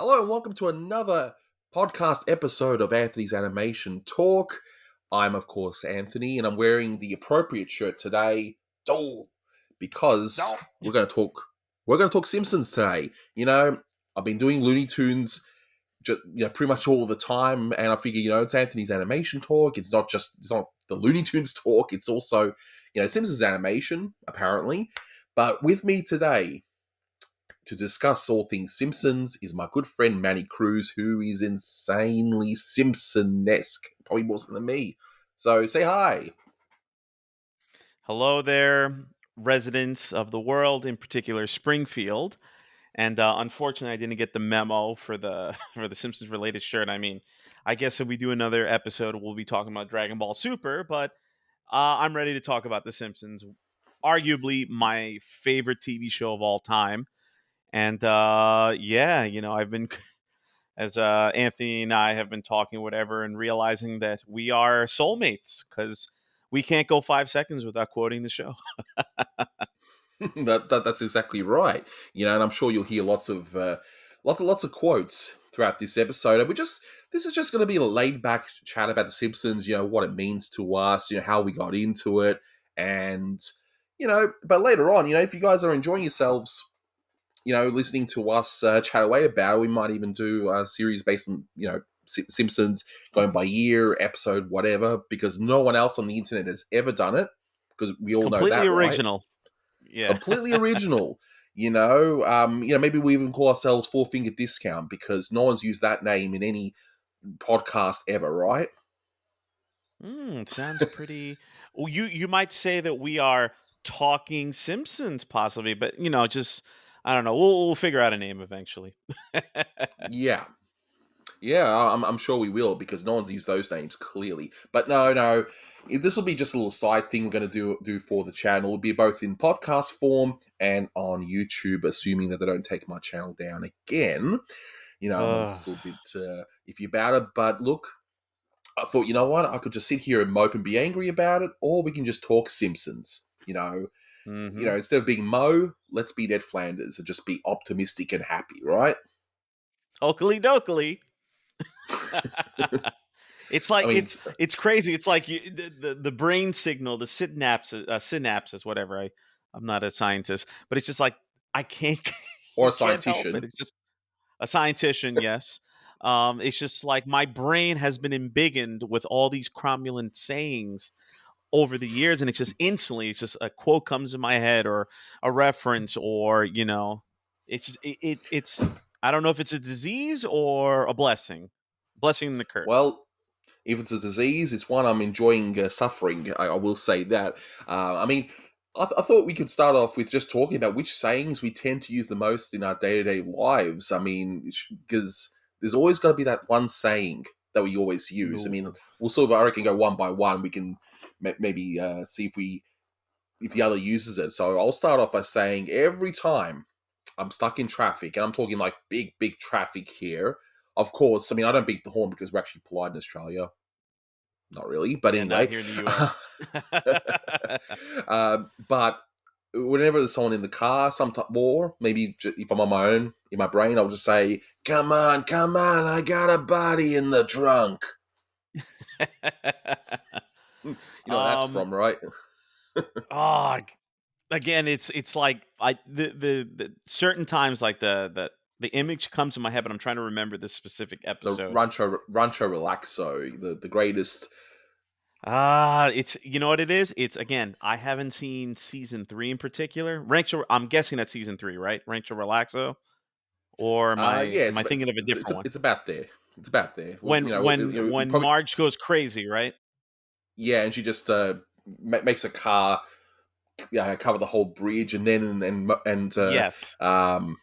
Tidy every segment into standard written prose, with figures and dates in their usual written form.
Hello and welcome to another podcast episode of Anthony's Animation Talk. I'm, of course, Anthony, and I'm wearing the appropriate shirt today, because No. we're going to talk Simpsons today. I've been doing Looney Tunes pretty much all the time, and I figure, it's Anthony's Animation Talk. It's not the Looney Tunes talk. It's also, Simpsons animation, apparently. But with me today to discuss all things Simpsons is my good friend Manny Cruz, who is insanely Simpson-esque, probably more so than me. So say hi. Hello there, residents of the world, in particular Springfield. And unfortunately, I didn't get the memo for the for the Simpsons related shirt. I mean, I guess if we do another episode, we'll be talking about Dragon Ball Super. But I'm ready to talk about the Simpsons, arguably my favorite TV show of all time. And I've been as Anthony and I have been talking, whatever, and realizing that we are soulmates because we can't go 5 seconds without quoting the show. That's exactly right. And I'm sure you'll hear lots of quotes throughout this episode. And this is just going to be a laid back chat about the Simpsons. What it means to us. How we got into it, and But later on, if you guys are enjoying yourselves, listening to us chat away about it. We might even do a series based on, Simpsons going by year, episode, whatever, because no one else on the internet has ever done it, because we all know Completely that, right? original. Yeah. Completely original. Maybe we even call ourselves Four Finger Discount because no one's used that name in any podcast ever, right? Sounds pretty. Well, you might say that we are talking Simpsons, possibly, but just I don't know. We'll figure out a name eventually. Yeah. Yeah, I'm sure we will because no one's used those names clearly. But no, this will be just a little side thing we're going to do for the channel. It'll be both in podcast form and on YouTube, assuming that they don't take my channel down again. I'm Ugh. just a little bit iffy about it. But look, I thought, you know what? I could just sit here and mope and be angry about it, or we can just talk Simpsons. Mm-hmm. Instead of being Mo, let's be Ned Flanders and just be optimistic and happy, right? Oakley dokley. It's I like mean, it's crazy. It's like the brain signal, the synapses, whatever. I'm not a scientist, but it's just like I can't or you a can't help it. scientician. It's just a scientician, yes. It's just like my brain has been embiggened with all these cromulent sayings over the years, and it's just instantly, it's just a quote comes in my head or a reference, or it's just, it's I don't know if it's a disease or a blessing and a curse. Well, if it's a disease, it's one I'm enjoying suffering. I will say that. I thought we could start off with just talking about which sayings we tend to use the most in our day to day lives. Because there's always got to be that one saying that we always use. Ooh. We'll sort of, I reckon, go one by one. We can maybe see if the other uses it. So I'll start off by saying every time I'm stuck in traffic, and I'm talking like big traffic here. Of course, I don't beat the horn because we're actually polite in Australia. Not really, but Yeah, not anyway. here in the U.S. But whenever there's someone in the car, sometimes more, maybe if I'm on my own in my brain, I'll just say, come on, I got a body in the trunk. You know what that's um. from, right? Oh, again, it's like the certain times, like the image comes in my head, but I'm trying to remember this specific The episode. Rancho Relaxo, the greatest. It's you know what it is. It's again, I haven't seen season 3 in particular. Rancho, I'm guessing that's season 3, right? Rancho Relaxo, or Yeah, am I thinking of a different one? it's about there. It's about there. Well, When when we when probably Marge goes crazy, right? yeah, and she just makes a car cover the whole bridge, and then Yes. and,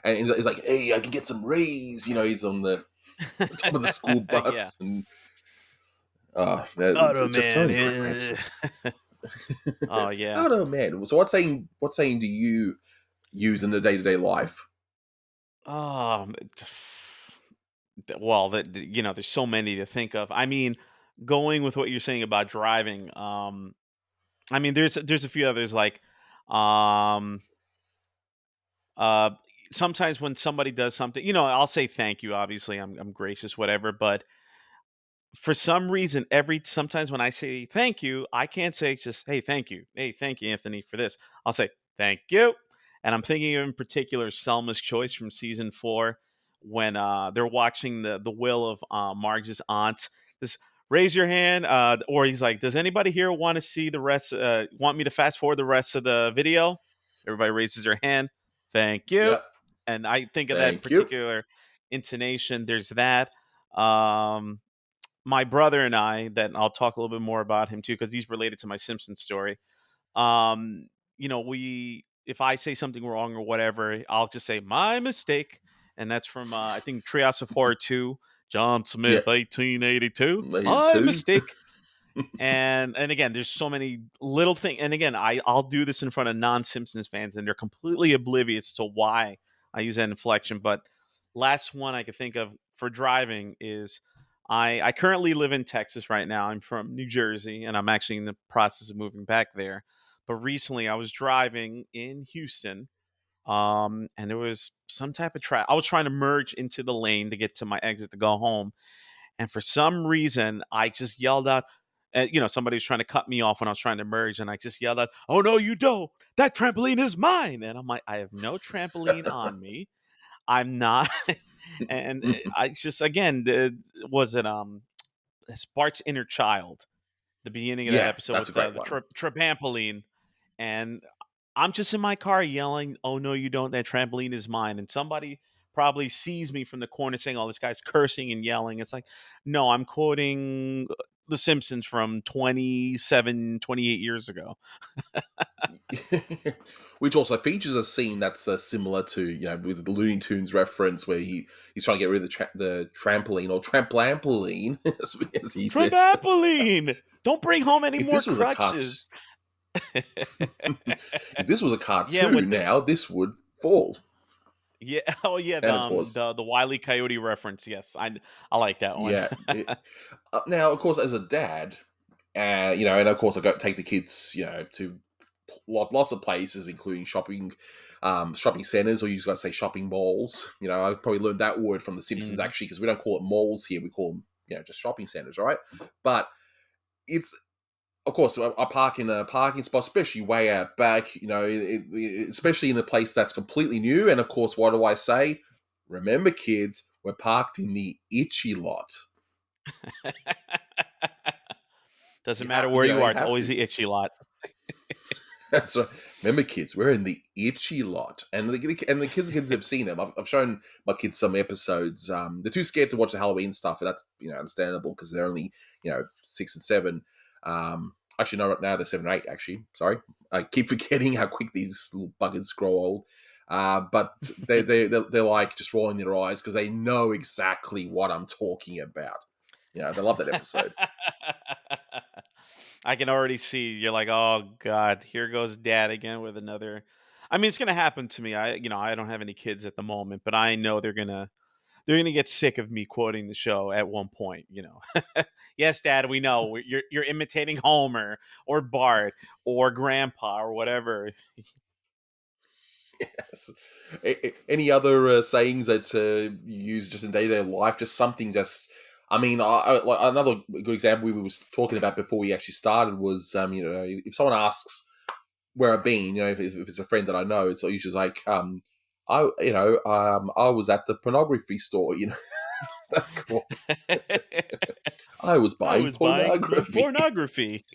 and he's like, "Hey, I can get some rays." He's on the top of the school Yeah. bus, and Auto it's just so man. many great episodes. Oh yeah. Oh no, man! So what saying do you use in the day to day life? Um, well, that there's so many to think of. I mean, going with what you're saying about driving. I mean, there's a few others like, um, sometimes when somebody does something, I'll say thank you. Obviously, I'm gracious, whatever. But for some reason, every sometimes when I say thank you, I can't say just hey, thank you, hey, thank you, Anthony, for this. I'll say thank you, and I'm thinking of in particular Selma's Choice from season 4 when they're watching the will of Marge's aunt. This raise your hand, or he's like, does anybody here want to see the rest? Want me to fast forward the rest of the video? Everybody raises their hand. Thank you, Yep. and I think of that Thank you. particular intonation. There's that. Um, my brother and I, that I'll talk a little bit more about him too, because he's related to my Simpsons story. Um, we if I say something wrong or whatever, I'll just say my mistake, and that's from I think Trios of Horror 2, John Yeah. Smith, 1882. Me My too. mistake. And again, there's so many little things. And again, I'll do this in front of non-Simpsons fans, and they're completely oblivious to why I use that inflection. But last one I could think of for driving is I currently live in Texas right now. I'm from New Jersey, and I'm actually in the process of moving back there. But recently, I was driving in Houston, and there was some type of traffic. I was trying to merge into the lane to get to my exit to go home, and for some reason, I just yelled out, somebody was trying to cut me off when I was trying to merge, and I just yelled out, "Oh no, you don't! That trampoline is mine!" And I'm like, I have no trampoline on me. I'm not, and I just again, was it Bart's inner child? The beginning of that Yeah, episode that's a with great the one. trampoline, and I'm just in my car yelling, "Oh no, you don't! That trampoline is mine!" And somebody probably sees me from the corner saying, "Oh, this guy's cursing and yelling." It's like, no, I'm quoting The Simpsons from 27, 28 years ago. Which also features a scene that's similar to with the Looney Tunes reference where he's trying to get rid of the trampoline or tramplampoline as he says. Trampoline! Don't bring home any If more this was a cart, crutches. if this was a Yeah, with cartoon, the now this would fall. yeah, oh yeah, And of course, the Wile E. Coyote reference. Yes, I like that one. yeah. Now, of course, as a dad, and of course, I go take the kids, to lots of places, including shopping centers, or you got to say shopping malls. I probably learned that word from The Simpsons Mhm. actually, because we don't call it malls here; we call them, just shopping centers, right? But it's of course I park in a parking spot, especially way out back. Especially in a place that's completely new. And of course, what do I say? Remember, kids, we're parked in the itchy lot. Doesn't You matter have, where you you are; it's have always to. the itchy lot. That's right. Remember, kids, we're in the itchy lot, and the kids have seen them. I've shown my kids some episodes. They're too scared to watch the Halloween stuff, and that's understandable because they're only 6 and 7. Actually, no, now they're 7 and 8. Actually, sorry, I keep forgetting how quick these little buggers grow old. But they're like just rolling their eyes because they know exactly what I'm talking about. They love that episode. I can already see you're like, oh God, here goes dad again with another. I mean, it's gonna happen to me. I don't have any kids at the moment, but I know they're gonna get sick of me quoting the show at one point. Yes, Dad, we know you're imitating Homer or Bart or Grandpa or whatever. Yes. Any other sayings that you use just in day to day life? Just something. Just, I mean, like another good example we was talking about before we actually started was, if someone asks where I've been, if it's a friend that I know, it's usually like, I was at the pornography store. Cool. I was I buying was buying pornography. pornography.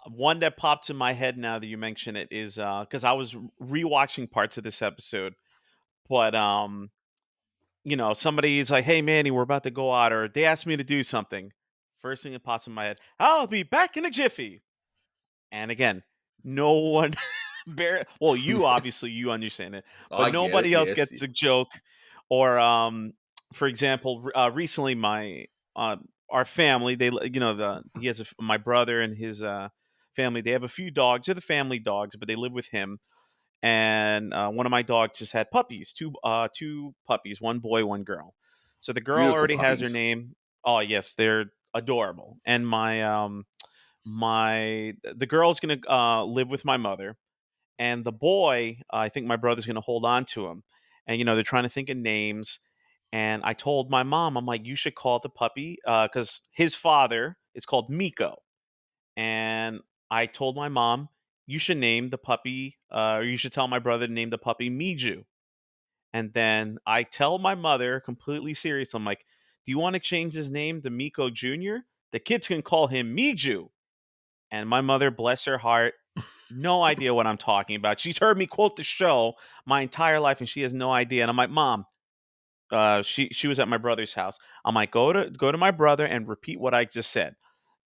One that popped in my head now that you mention it is because I was rewatching parts of this episode, but somebody's like, "Hey, Manny, we're about to go out," or they asked me to do something. First thing that pops in my head, "I'll be back in a jiffy." And again, no one well, you obviously you understand it, but I get it. nobody else Yes. gets a joke. Or for example, recently uh, our family, the he has my brother and his family, they have a few dogs. They're the family dogs, but they live with him. And one of my dogs just had puppies, two puppies, one boy, one girl. So the girl Beautiful already has her puppies. name. Oh yes, they're adorable. And the girl's gonna live with my mother, and the boy, I think my brother's going to hold on to him, and they're trying to think of names. And I told my mom, I'm like, you should call the puppy because his father is called Miko, and I told my mom, you should name the puppy, or you should tell my brother to name the puppy Miju. And then I tell my mother, completely serious, I'm like, do you want to change his name to Miko Jr.? The kids can call him Miju. And my mother, bless her heart, no idea what I'm talking about. She's heard me quote the show my entire life, and she has no idea. And I'm like, Mom, she was at my brother's house. I'm like, go to my brother and repeat what I just said.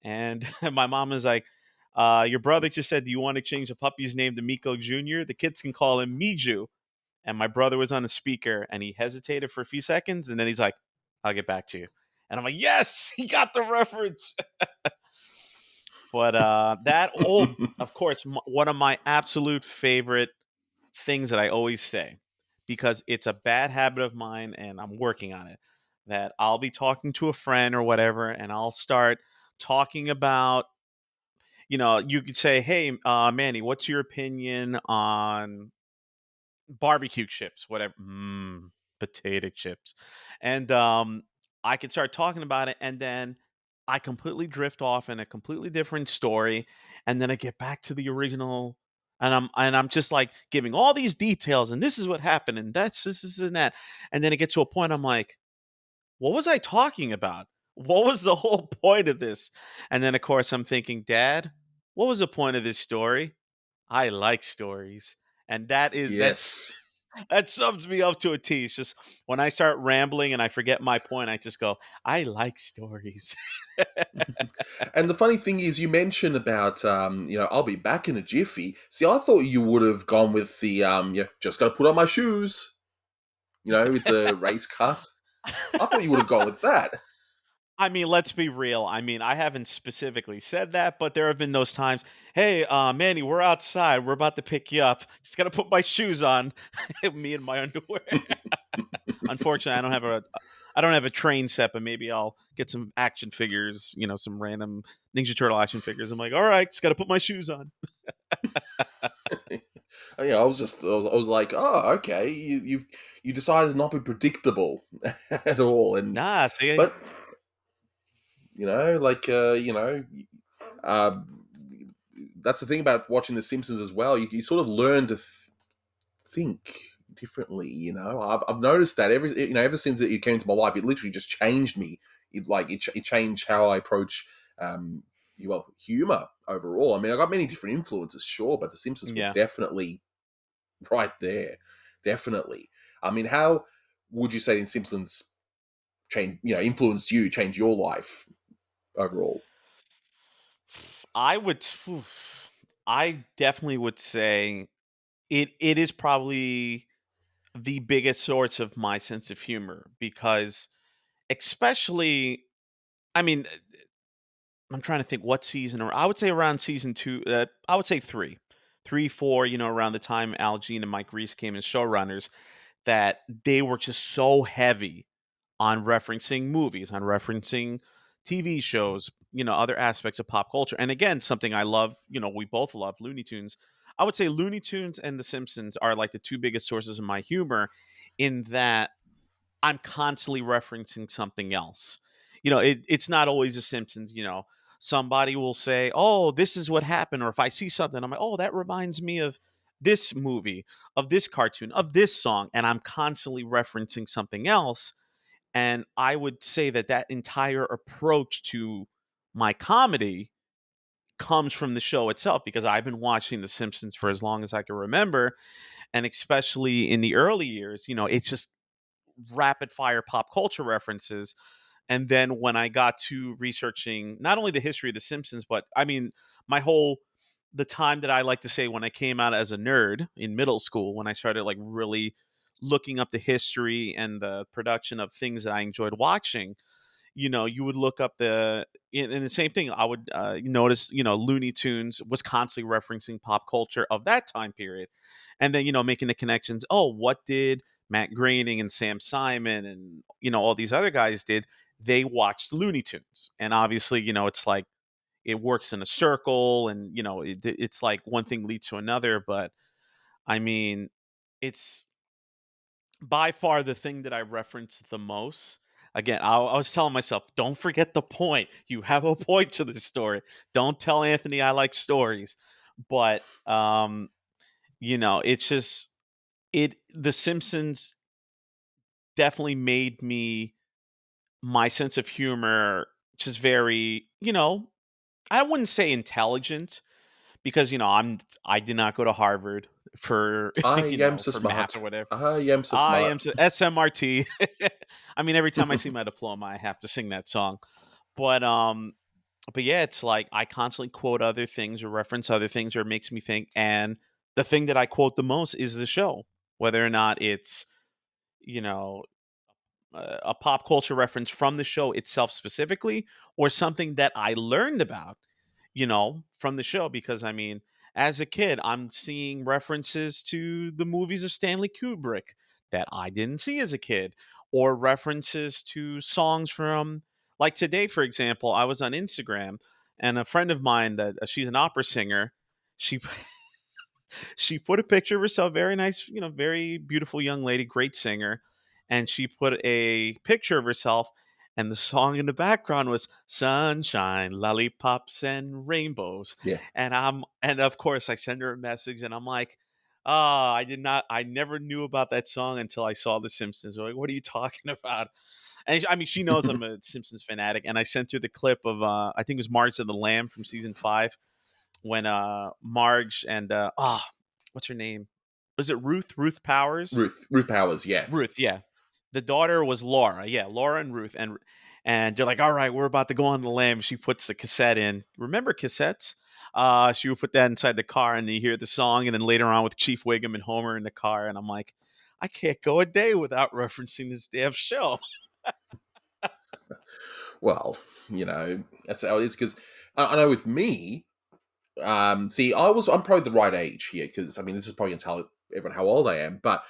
And my mom is like, your brother just said, do you want to change the puppy's name to Miko Jr.? The kids can call him Miju. And my brother was on the speaker and he hesitated for a few seconds and then he's like, I'll get back to you. And I'm like, yes, he got the reference. But of course, one of my absolute favorite things that I always say, because it's a bad habit of mine and I'm working on it, that I'll be talking to a friend or whatever, and I'll start talking about, you could say, hey, Manny, what's your opinion on barbecue chips, whatever, potato chips, and I could start talking about it, and then I completely drift off in a completely different story, and then I get back to the original, and I'm just like giving all these details, and this is what happened, and that's this and that, and then it gets to a point I'm like, what was I talking about? What was the whole point of this? And then of course I'm thinking, Dad, what was the point of this story? I like stories. And Yes. that sums me up to a T. It's just when I start rambling and I forget my point, I just go, I like stories. And the funny thing is, you mentioned about, I'll be back in a jiffy. See, I thought you would have gone with the, just got to put on my shoes, with the race cars. I thought you would have gone with that. I mean, let's be real. I mean, I haven't specifically said that, but there have been those times. Hey, Manny, we're outside. We're about to pick you up. Just got to put my shoes on. Me and my underwear. Unfortunately, I don't have a train set, but maybe I'll get some action figures. Some random Ninja Turtle action figures. I'm like, all right, just got to put my shoes on. Yeah, I was like, oh, okay, you decided to not be predictable at all, Nah, see, but like uh, that's the thing about watching The Simpsons as well. You sort of learn to think differently. I've noticed that ever since it came into my life, it literally just changed me. It changed how I approach humor overall. I mean, I got many different influences, sure, but The Simpsons were yeah. definitely right there, definitely. I mean, how would you say The Simpsons influenced you, changed your life overall? I would, I definitely would say it is probably the biggest source of my sense of humor because, especially, I mean, I'm trying to think what season, or I would say around season two. I would say three, four. Around the time Al Jean and Mike Reese came as showrunners, that they were just so heavy on referencing movies, on referencing TV shows, other aspects of pop culture. And again, something I love, we both love Looney Tunes. I would say Looney Tunes and The Simpsons are like the two biggest sources of my humor in that I'm constantly referencing something else. It's not always The Simpsons, somebody will say, oh, this is what happened. Or if I see something, I'm like, oh, that reminds me of this movie, of this cartoon, of this song. And I'm constantly referencing something else. And I would say that that entire approach to my comedy comes from the show itself because I've been watching The Simpsons for as long as I can remember. And especially in the early years, it's just rapid fire pop culture references. And then when I got to researching not only the history of The Simpsons, but I mean, my whole the time that I like to say when I came out as a nerd in middle school, when I started like really looking up the history and the production of things that I enjoyed watching, you would look up and the same thing. I would notice, Looney Tunes was constantly referencing pop culture of that time period, and then making the connections. Oh, what did Matt Groening and Sam Simon and all these other guys did? They watched Looney Tunes, and obviously, it's like it works in a circle, and it's like one thing leads to another, but. I mean, it's by far the thing that I reference the most. Again, I was telling myself, don't forget the point. You have a point to this story. Don't tell Anthony I like stories. But it's just it The Simpsons definitely made me my sense of humor just very, I wouldn't say intelligent because I did not go to Harvard for I am so for math or smart. whatever. I am so I smart. am SMRT. I mean, every time I see my diploma, I have to sing that song. But yeah, it's like I constantly quote other things or reference other things, or it makes me think. And the thing that I quote the most is the show, whether or not it's you know a pop culture reference from the show itself specifically, or something that I learned about, from the show. Because I mean, as a kid, I'm seeing references to the movies of Stanley Kubrick that I didn't see as a kid, or references to songs from, like today, for example, I was on Instagram and a friend of mine that she's an opera singer. She she put a picture of herself, very nice, very beautiful young lady, great singer, and she put a picture of herself, and the song in the background was "Sunshine, Lollipops, and Rainbows," Yeah. and of course I send her a message, and I'm like, I never knew about that song until I saw The Simpsons. I'm like, what are you talking about? And I mean, she knows I'm a Simpsons fanatic, and I sent her the clip of I think it was March of the Lamb from season 5, when Marge and what's her name? Was it Ruth? Ruth Powers? Ruth Powers, yeah. Ruth, yeah. The daughter was Laura. Yeah, Laura and Ruth, and they're like, "All right, we're about to go on the lam." She puts the cassette in. Remember cassettes? She would put that inside the car, and you hear the song. And then later on, with Chief Wiggum and Homer in the car, and I'm like, I can't go a day without referencing this damn show. Well, that's how it is. Because I know with me, see, I'm probably the right age here. Because I mean, this is probably gonna tell everyone how old I am. But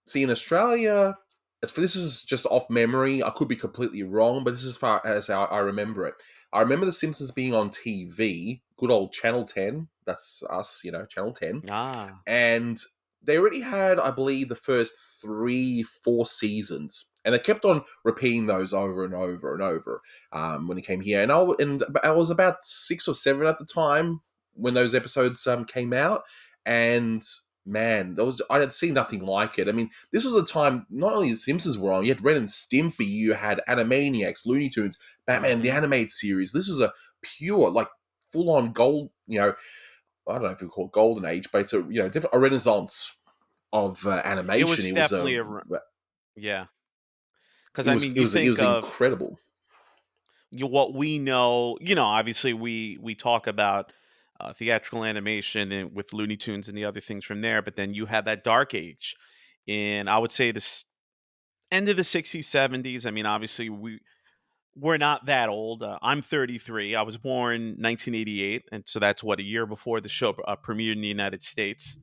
see, in Australia, as for this is just off memory. I could be completely wrong, but this is as far as how I remember it. I remember The Simpsons being on TV, good old Channel 10. That's us, Channel 10. Ah, And they already had, I believe, the first 3, 4 seasons, and they kept on repeating those over and over and over when it came here. And I was about 6 or 7 at the time when those episodes came out, and man, I had seen nothing like it. I mean, this was a time not only the Simpsons were on, you had Ren and Stimpy, you had Animaniacs, Looney Tunes, Batman the hmm Animated Series. This was a pure, like, full on gold. I don't know if you call it golden age, but it's a renaissance of it animation. was definitely yeah. Because It I was mean, it you was it think was of incredible. what we know, obviously we talk about theatrical animation and with Looney Tunes and the other things from there, but then you had that dark age in, I would say, this end of the 60s, 70s. I mean, obviously we're not that old. I'm 33. I was born 1988, and so that's what, a year before the show premiered in the United States.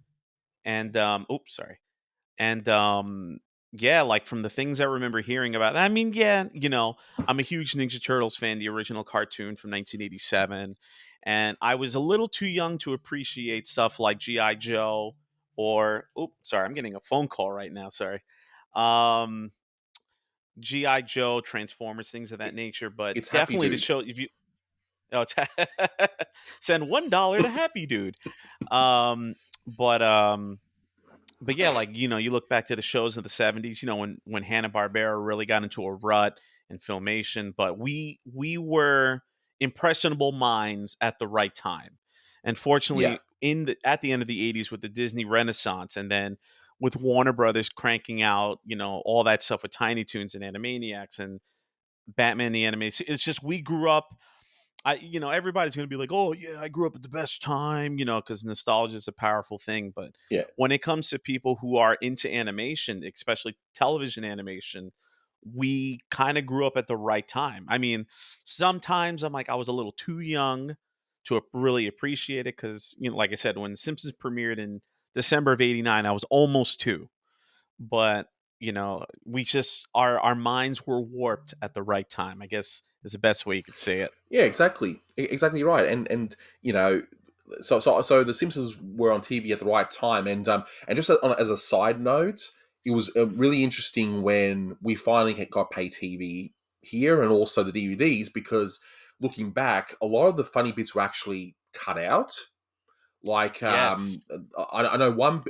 And oops, sorry. And yeah, like from the things I remember hearing about, I mean, yeah, I'm a huge Ninja Turtles fan, the original cartoon from 1987. And I was a little too young to appreciate stuff like G.I. Joe or, oh, sorry, I'm getting a phone call right now. Sorry. Um, G.I. Joe, Transformers, things of that It, nature. But it's Happy definitely the Dude. show, if you, oh, it's send $1 to Happy Dude. Um, but, but yeah, like you look back to the shows of the 70s, when Hanna Barbera really got into a rut in filmation, but we were impressionable minds at the right time. And Yeah, fortunately, at the end of the 80s with the Disney Renaissance, and then with Warner Brothers cranking out, all that stuff with Tiny Toons and Animaniacs and Batman the Animated, it's just we grew up. Everybody's going to be like, "Oh, yeah, I grew up at the best time," because nostalgia is a powerful thing. But yeah, when it comes to people who are into animation, especially television animation, we kind of grew up at the right time. I mean, sometimes I'm like, I was a little too young to really appreciate it because, like I said, when The Simpsons premiered in December of '89, I was almost two. But we just our minds were warped at the right time, I guess, is the best way you could say it. yeah. Exactly, exactly right. And So the Simpsons were on TV at the right time, and just as a side note, it was really interesting when we finally got pay TV here, and also the DVDs, because looking back, a lot of the funny bits were actually cut out. Like Yes. I know one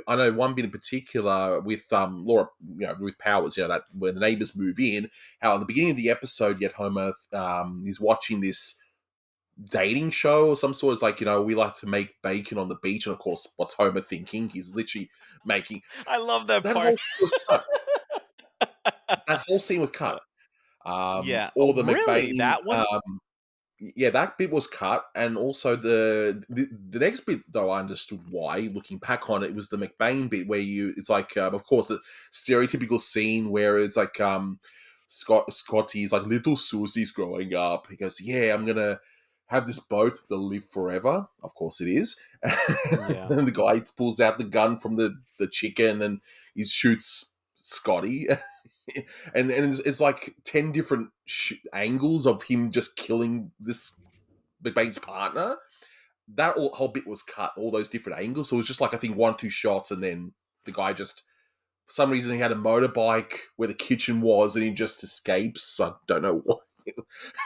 bit in particular with Laura, Ruth Powers, that when the neighbors move in, how at the beginning of the episode, yet Homer is watching this dating show or some sort. It's like, we like to make bacon on the beach, and of course, what's Homer thinking? He's literally making I love that that part. whole thing was cut. That whole scene was cut. Yeah. Or Oh, the really? McBain, That one? yeah, that bit was cut, and also the next bit, though, I understood why. Looking back on it, was the McBain bit where it's like, of course, the stereotypical scene where it's like, Scotty's like, little Susie's growing up. He goes, "Yeah, I'm gonna have this boat that'll live forever." Of course, it is. Yeah. And the guy pulls out the gun from the chicken, and he shoots Scotty. And it's like 10 different angles of him just killing this McBain's partner. That whole bit was cut, all those different angles. So it was just like, I think, one, two shots, and then the guy just, for some reason, he had a motorbike where the kitchen was, and he just escapes. I don't know why.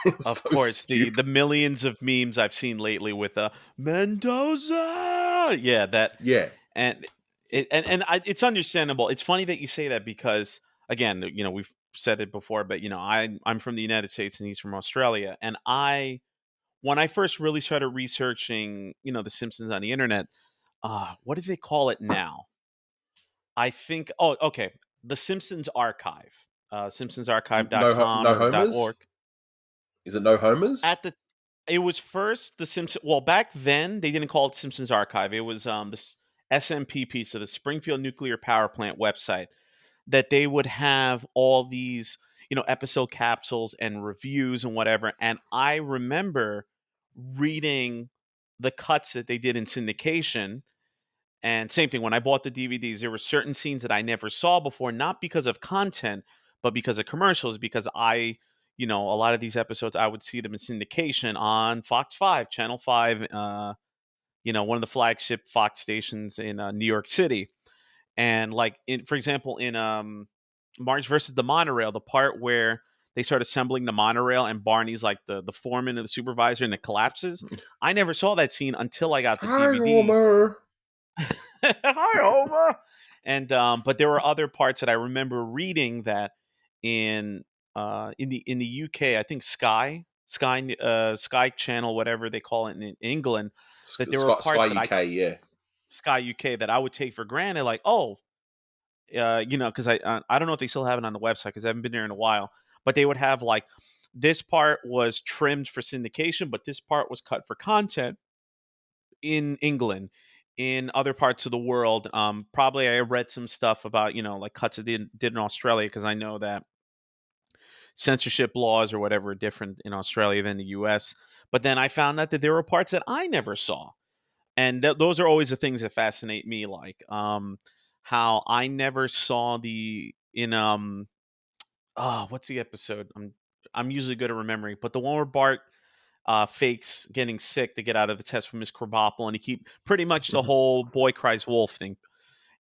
It was Of so course, the stupid. the millions of memes I've seen lately with Mendoza. Yeah, that Yeah. and it's understandable. It's funny that you say that because again, we've said it before, but I'm from the United States and he's from Australia, and when I first really started researching, the Simpsons on the internet, what do they call it now? I think, oh, okay, the Simpsons Archive, simpsonsarchive.com No or homers? .org. Is it no homers? At the It was first the Simpsons. Well, back then they didn't call it Simpsons Archive. It was this SMPP, so the Springfield Nuclear Power Plant website, that they would have all these, episode capsules and reviews and whatever. And I remember reading the cuts that they did in syndication. And same thing, when I bought the DVDs, there were certain scenes that I never saw before, not because of content, but because of commercials. Because a lot of these episodes, I would see them in syndication on Fox 5, Channel 5, one of the flagship Fox stations in New York City. And like, for example, in Marge versus the Monorail, the part where they start assembling the monorail and Barney's like the foreman or the supervisor and it collapses. I never saw that scene until I got the Hi, DVD. Homer. Hi, Homer. And but there were other parts that I remember reading that in in the UK, I think Sky Channel, whatever they call it in England, that there were Sky parts that UK, yeah. Sky UK that I would take for granted, like, oh, because I don't know if they still have it on the website because I haven't been there in a while, but they would have like this part was trimmed for syndication, but this part was cut for content in England. In other parts of the world, probably I read some stuff about like cuts it did in Australia because I know that censorship laws or whatever are different in Australia than the U.S. But then I found out that there were parts that I never saw, and those are always the things that fascinate me, like how I never saw the in what's the episode? I'm usually good at remembering, but the one where Bart fakes getting sick to get out of the test from Miss Krabappel, and he keep pretty much the whole boy cries wolf thing.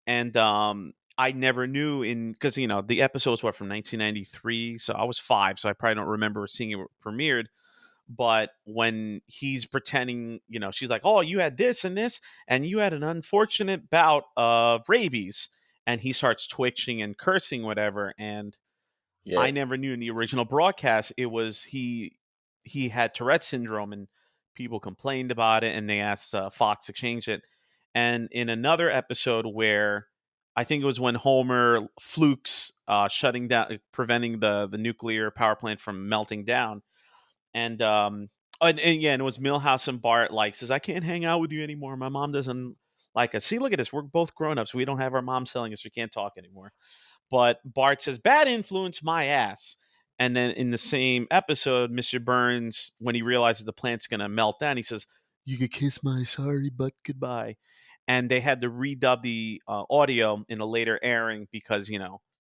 And I never knew in because the episodes were from 1993, so I was 5, so I probably don't remember seeing it premiered. But when he's pretending, she's like, "Oh, you had this and this, and you had an unfortunate bout of rabies," and he starts twitching and cursing, whatever, and Yeah. I never knew in the original broadcast it was he had Tourette syndrome, and people complained about it, and they asked Fox to change it. And in another episode where I think it was when Homer flukes shutting down, preventing the nuclear power plant from melting down, and and yeah, and it was Milhouse and Bart like says, "I can't hang out with you anymore. My mom doesn't like us. See, look at us. We're both grown ups. We don't have our mom telling us we can't talk anymore." But Bart says, "Bad influence, my ass." And then in the same episode, Mr. Burns, when he realizes the plant's going to melt down, he says, "You could kiss my sorry butt goodbye." And they had to redub the audio in a later airing because,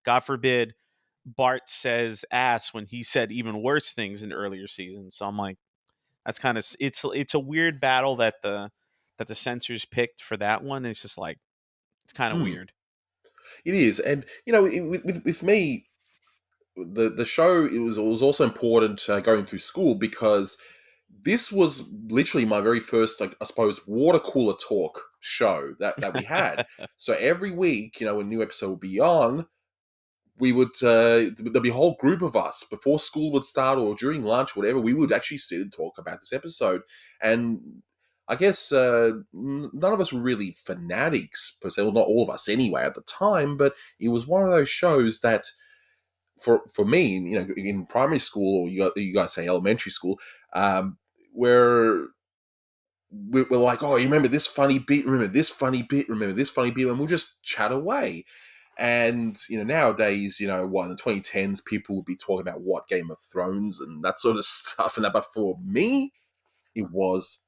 God forbid, Bart says ass when he said even worse things in earlier seasons. So I'm like, that's kind of it's a weird battle that the that the censors picked for that one. It's just like it's kind of Mm, weird. it is, and with me, the show it was also important going through school because this was literally my very first, like, I suppose, water cooler talk show that we had. So every week, when a new episode would be on, we would there'd be a whole group of us before school would start or during lunch, whatever. We would actually sit and talk about this episode, and I guess none of us were really fanatics per se. Well, not all of us anyway at the time, but it was one of those shows that for me, in primary school, or you guys say elementary school, um, where we're like, oh, you remember this funny bit, remember this funny bit, remember this funny bit, and we'll just chat away. And nowadays, what in the 2010s, people would be talking about what Game of Thrones and that sort of stuff, and that. But for me, it was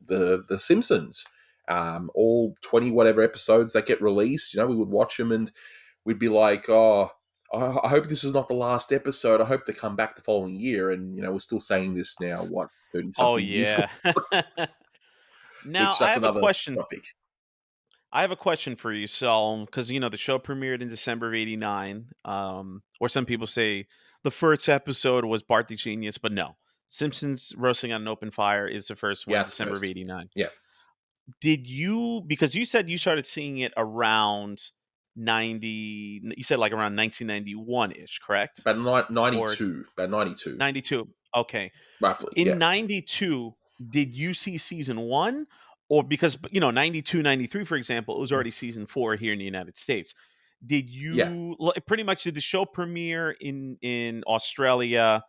the Simpsons. All 20 whatever episodes that get released, we would watch them and we'd be like, oh, I hope this is not the last episode. I hope they come back the following year. And we're still saying this now, what, 30 Oh something years later, yeah. Now which that's another topic. I have a question for you. So, because the show premiered in December of '89, or some people say the first episode was Bart the Genius, but no, Simpsons Roasting on an Open Fire is the first Yeah, one, that's the December of first. '89. Yeah. Did you, because you said you started seeing it around 90, you said like around 1991 ish, correct? About Or 92. About 92, 92? Okay. roughly. In Yeah. 92, did you see season 1? Or because, 92, 93, for example, it was Mm. already season 4 here in the United States. Did Yeah. you pretty much, did the show premiere in Australia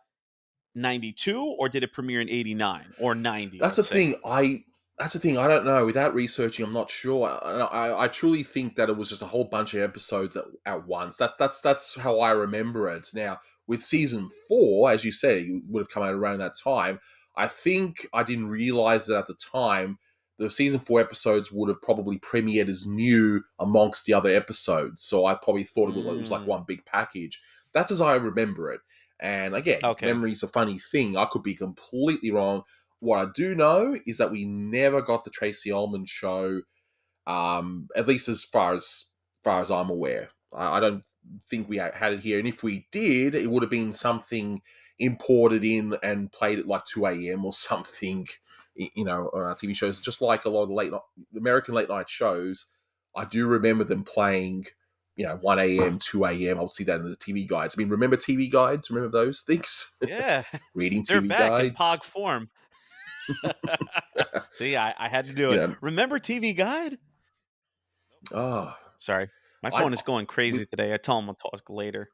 92, or did it premiere in 89 or 90, That's the let's say? thing. That's the thing. I don't know. Without researching, I'm not sure. I truly think that it was just a whole bunch of episodes at once. That's how I remember it. Now, with season 4, as you said, it would have come out around that time. I think I didn't realize that at the time. The season 4 episodes would have probably premiered as new amongst the other episodes. So I probably thought it was like Mm, one big package. That's as I remember it. And again, okay. memory's a funny thing. I could be completely wrong. What I do know is that we never got the Tracy Ullman show, at least as far as I'm aware. I don't think we had it here, and if we did, it would have been something imported in and played at like 2 a.m. or something. On our TV shows, just like a lot of the American late night shows. I do remember them playing, 1 a.m., 2 a.m. I'll see that in the TV guides. I mean, remember TV guides? Remember those things? Yeah. Reading They're TV back in guides. pog form. So yeah, I had to do you it. know, Remember TV Guide? ah, Sorry. My I phone is going crazy with today. I tell him I'll talk later.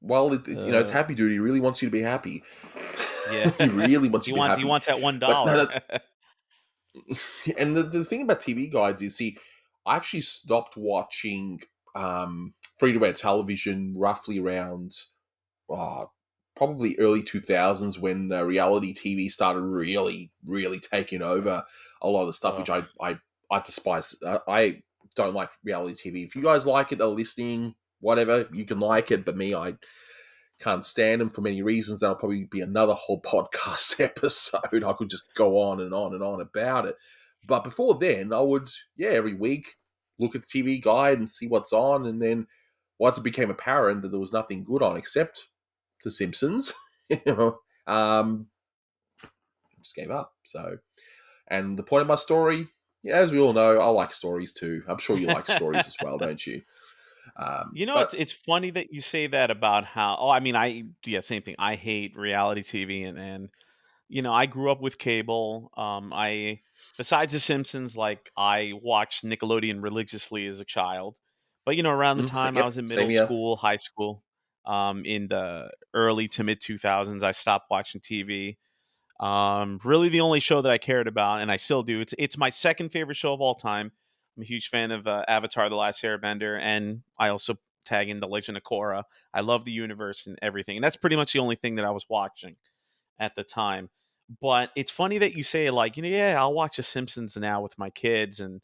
well, it's Uh, Happy Duty. He really wants you to be happy. yeah. He really wants he you to be wants he happy. wants that one But no, dollar. and the thing about TV guides is, see, I actually stopped watching free to air television roughly around uh, probably early 2000s when reality TV started really, really taking over a lot of the stuff, which Ugh. I despise. I don't like reality TV. If you guys like it, that are listening, whatever, you can like it, but me, I can't stand them for many reasons. That'll probably be another whole podcast episode. I could just go on and on and on about it. But before then, I would, yeah, every week look at the TV guide and see what's on. And then once it became apparent that there was nothing good on except The Simpsons, you know, just gave up. So, and the point of my story, yeah, as we all know, I like stories too. I'm sure you like stories as well, don't you? But It's funny that you say that about how. Oh, I mean, yeah, same thing. I hate reality TV, and I grew up with cable. I Besides The Simpsons, like I watched Nickelodeon religiously as a child. But around the time I yep, was in same middle here. school, high school, in the early to mid 2000s, I stopped watching TV. Really, the only show that I cared about, and I still do. It's my second favorite show of all time. I'm a huge fan of Avatar: The Last Airbender, and I also tag in The Legend of Korra. I love the universe and everything, and that's pretty much the only thing that I was watching at the time. But it's funny that you say like, yeah, I'll watch The Simpsons now with my kids, and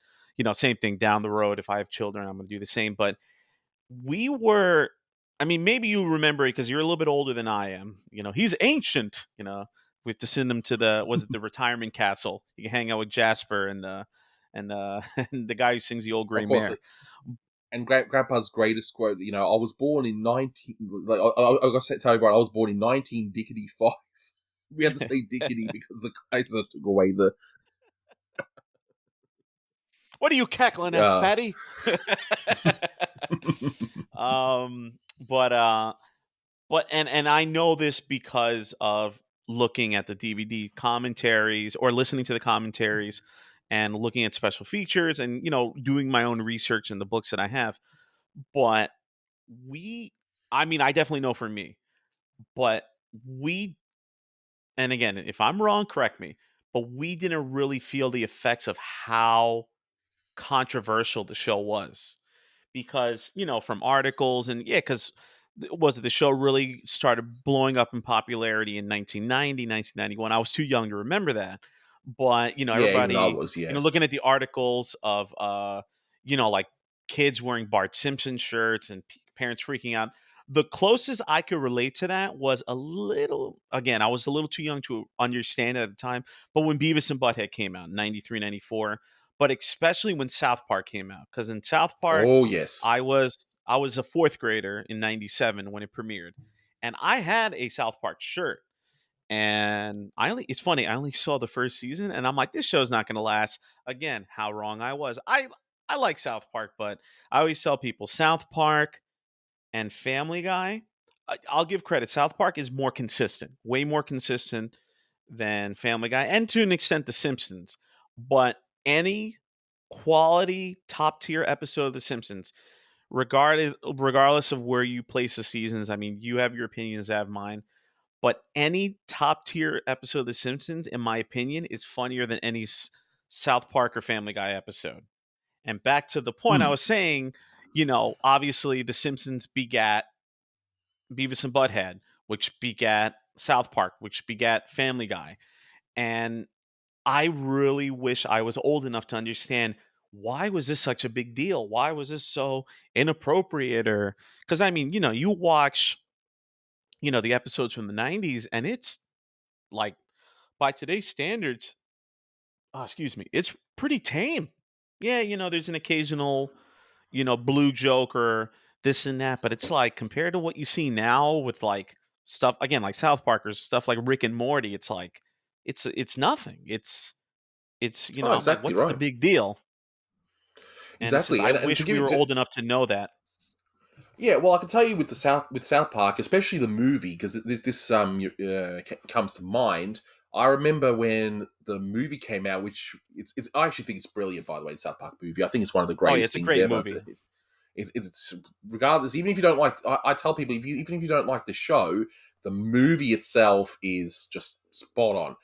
same thing down the road. If I have children, I'm going to do the same. But we were, I mean, maybe you remember it because you're a little bit older than I am. He's ancient. We have to send him to the, was it the retirement castle? You can hang out with Jasper and and and the guy who sings the old Of gray course, mare. and Grandpa's greatest quote, I was born in 19, like, I got to tell you, right, I was born in 19 Dickety 5. We had to say Dickety because the Kaiser took away the, What are you cackling at, uh, fatty? But and I know this because of looking at the DVD commentaries or listening to the commentaries and looking at special features and doing my own research in the books that I have. But we I mean, I definitely know for me, but we and again, if I'm wrong, correct me, but we didn't really feel the effects of how controversial the show was because from articles and yeah, because was it the show really started blowing up in popularity in 1990, 1991. I was too young to remember that, but yeah, even I everybody, was, yeah. looking at the articles of like kids wearing Bart Simpson shirts and parents freaking out. The closest I could relate to that was a little, again, I was a little too young to understand it at the time, but when Beavis and Butthead came out in 93, 94, but especially when South Park came out, because in South Park, Oh, yes. I was a fourth grader in '97 when it premiered, and I had a South Park shirt. And it's funny, I only saw the first season, and I'm like, this show's not going to last. Again, how wrong I was. I like South Park, but I always tell people South Park and Family Guy. I'll give credit. South Park is more consistent, way more consistent than Family Guy, and to an extent, The Simpsons. But any quality top tier episode of The Simpsons, regardless of where you place the seasons, I mean, you have your opinions, I have mine. But any top tier episode of The Simpsons, in my opinion, is funnier than any South Park or Family Guy episode. And back to the point I Hmm. was saying, obviously The Simpsons begat Beavis and Butthead, which begat South Park, which begat Family Guy. And I really wish I was old enough to understand why was this such a big deal? Why was this so inappropriate? Or because I mean, you watch, the episodes from the '90s, and it's like by today's standards, excuse me, it's pretty tame. Yeah, there's an occasional, blue joke or this and that, but it's like compared to what you see now with like stuff again like South Park or stuff like Rick and Morty, it's like it's nothing. Oh, I'm like, exactly what's the right. big deal? And it's just Exactly. I And to wish give we you, were old enough to know that. yeah, well, I can tell you with South Park, especially the movie, because this comes to mind. I remember when the movie came out, which it's I actually think it's brilliant. By the way, the South Park movie, I think it's one of the Oh yeah, greatest it's a things great ever. movie. It's regardless, even if you don't like, I tell people, even if you don't like the show, the movie itself is just spot on.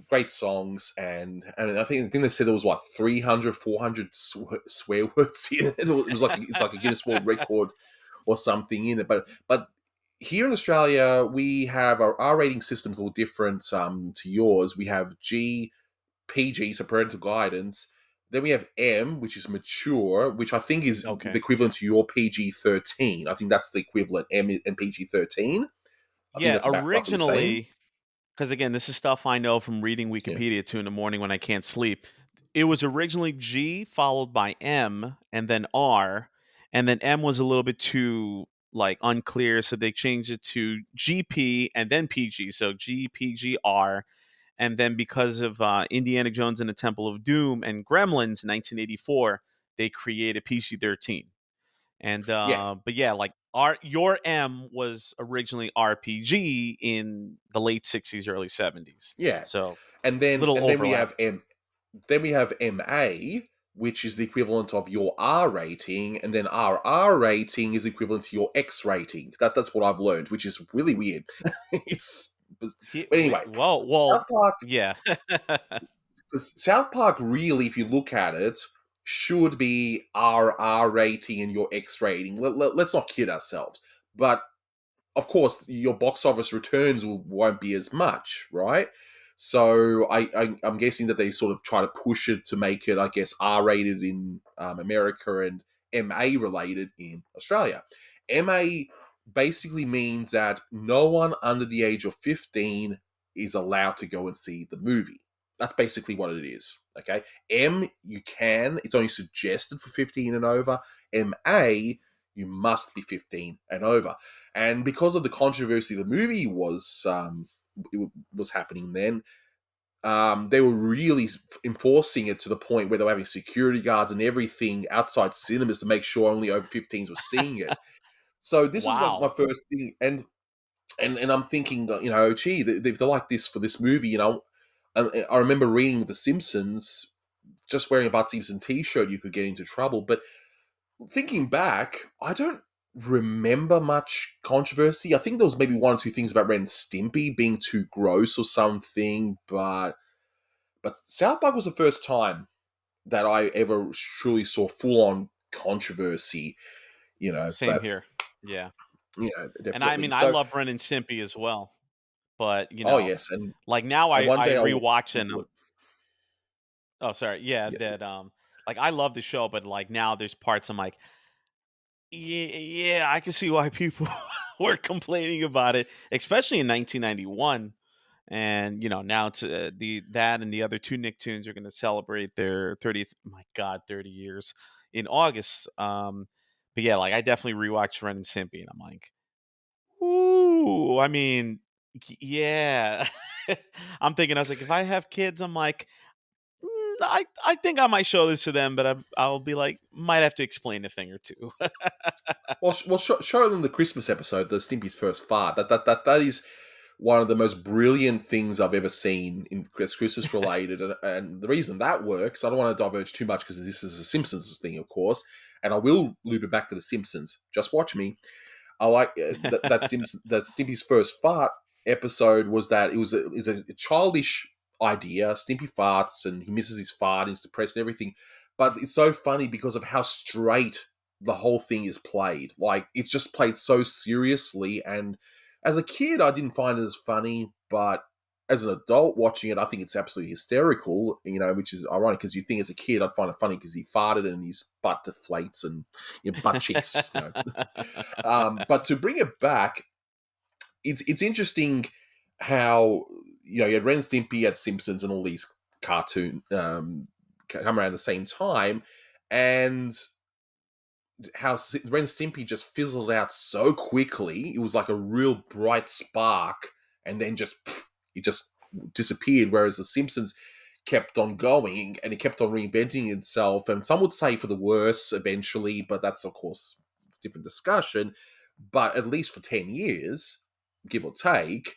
Great songs, and I think they said there was what 300, 400 swear words in it. It was like it's like a Guinness World Record or something in it. But here in Australia, we have our rating system's a little different to yours. We have PG, so parental guidance. Then we have M, which is mature, which I think is the Okay. equivalent to your PG-13. I think that's the equivalent, M and PG-13. I think Yeah, that's about roughly the same. originally, because again, this is stuff I know from reading Yeah. Wikipedia at 2 in the morning when I can't sleep. It was originally G followed by M and then R, and then M was a little bit too like unclear, so they changed it to GP and then PG. So GPGR, and then because of Indiana Jones and the Temple of Doom and Gremlins 1984, they created PG-13. And Yeah. but yeah, like your M was originally RPG in the late '60s, early '70s. Yeah. So and then little and then we overlap. have MA, which is the equivalent of your R rating, and then RR rating is equivalent to your X rating. That's what I've learned, which is really weird. it's but anyway, South Well, Park. yeah. South Park really, if you look at it, should be RR rating and your X rating. Let's not kid ourselves. But of course, your box office returns won't be as much, right? So I'm guessing that they sort of try to push it to make it, I guess, R-rated in America and MA related in Australia. MA basically means that no one under the age of 15 is allowed to go and see the movie. That's basically what it is. Okay. M, you can. It's only suggested for 15 and over. MA, you must be 15 and over. And because of the controversy the movie was happening then, they were really enforcing it to the point where they were having security guards and everything outside cinemas to make sure only over 15s were seeing it. So this is my Wow. first thing, and I'm thinking, gee, if they're like this for this movie, I remember reading with The Simpsons, just wearing a Bart Simpson T-shirt, you could get into trouble. But thinking back, I don't remember much controversy. I think there was maybe one or two things about Ren and Stimpy being too gross or something, but South Park was the first time that I ever truly saw full on controversy. Same But here. Yeah. And I definitely. mean, I So, love Ren and Stimpy as well, but, oh yes, like, now and one I day rewatch and look, oh, sorry. Yeah, yeah, that, like, I love the show, but, like, now there's parts I'm like, yeah, I can see why people were complaining about it, especially in 1991." And, now it's, that and the other 2 Nicktoons are gonna celebrate their 30th, my god, 30 years in August. But yeah, like, I definitely rewatched Ren and Stimpy, and I'm like, "Ooh," I mean, yeah. I'm thinking, I was like, if I have kids, I'm like, I think I might show this to them, but I'll be like, might have to explain a thing or 2." show them the Christmas episode, the Stimpy's first fart. That is one of the most brilliant things I've ever seen in Christmas related, and the reason that works, I don't want to diverge too much because this is a Simpsons thing, of course, and I will loop it back to the Simpsons. Just watch me. I like that Stimpy's first fart episode was that it was a childish idea. Stimpy farts and he misses his fart, and he's depressed and everything. But it's so funny because of how straight the whole thing is played. Like it's just played so seriously. And as a kid, I didn't find it as funny, but as an adult watching it, I think it's absolutely hysterical. Which is ironic because you think as a kid I'd find it funny because he farted and his butt deflates and butt cheeks. But to bring it back, it's interesting how you had Ren and Stimpy, you had Simpsons, and all these cartoon come around the same time, and how Ren and Stimpy just fizzled out so quickly. It was like a real bright spark, and then it just disappeared. Whereas the Simpsons kept on going, and it kept on reinventing itself. And some would say for the worse eventually, but that's of course a different discussion. But at least for 10 years, give or take,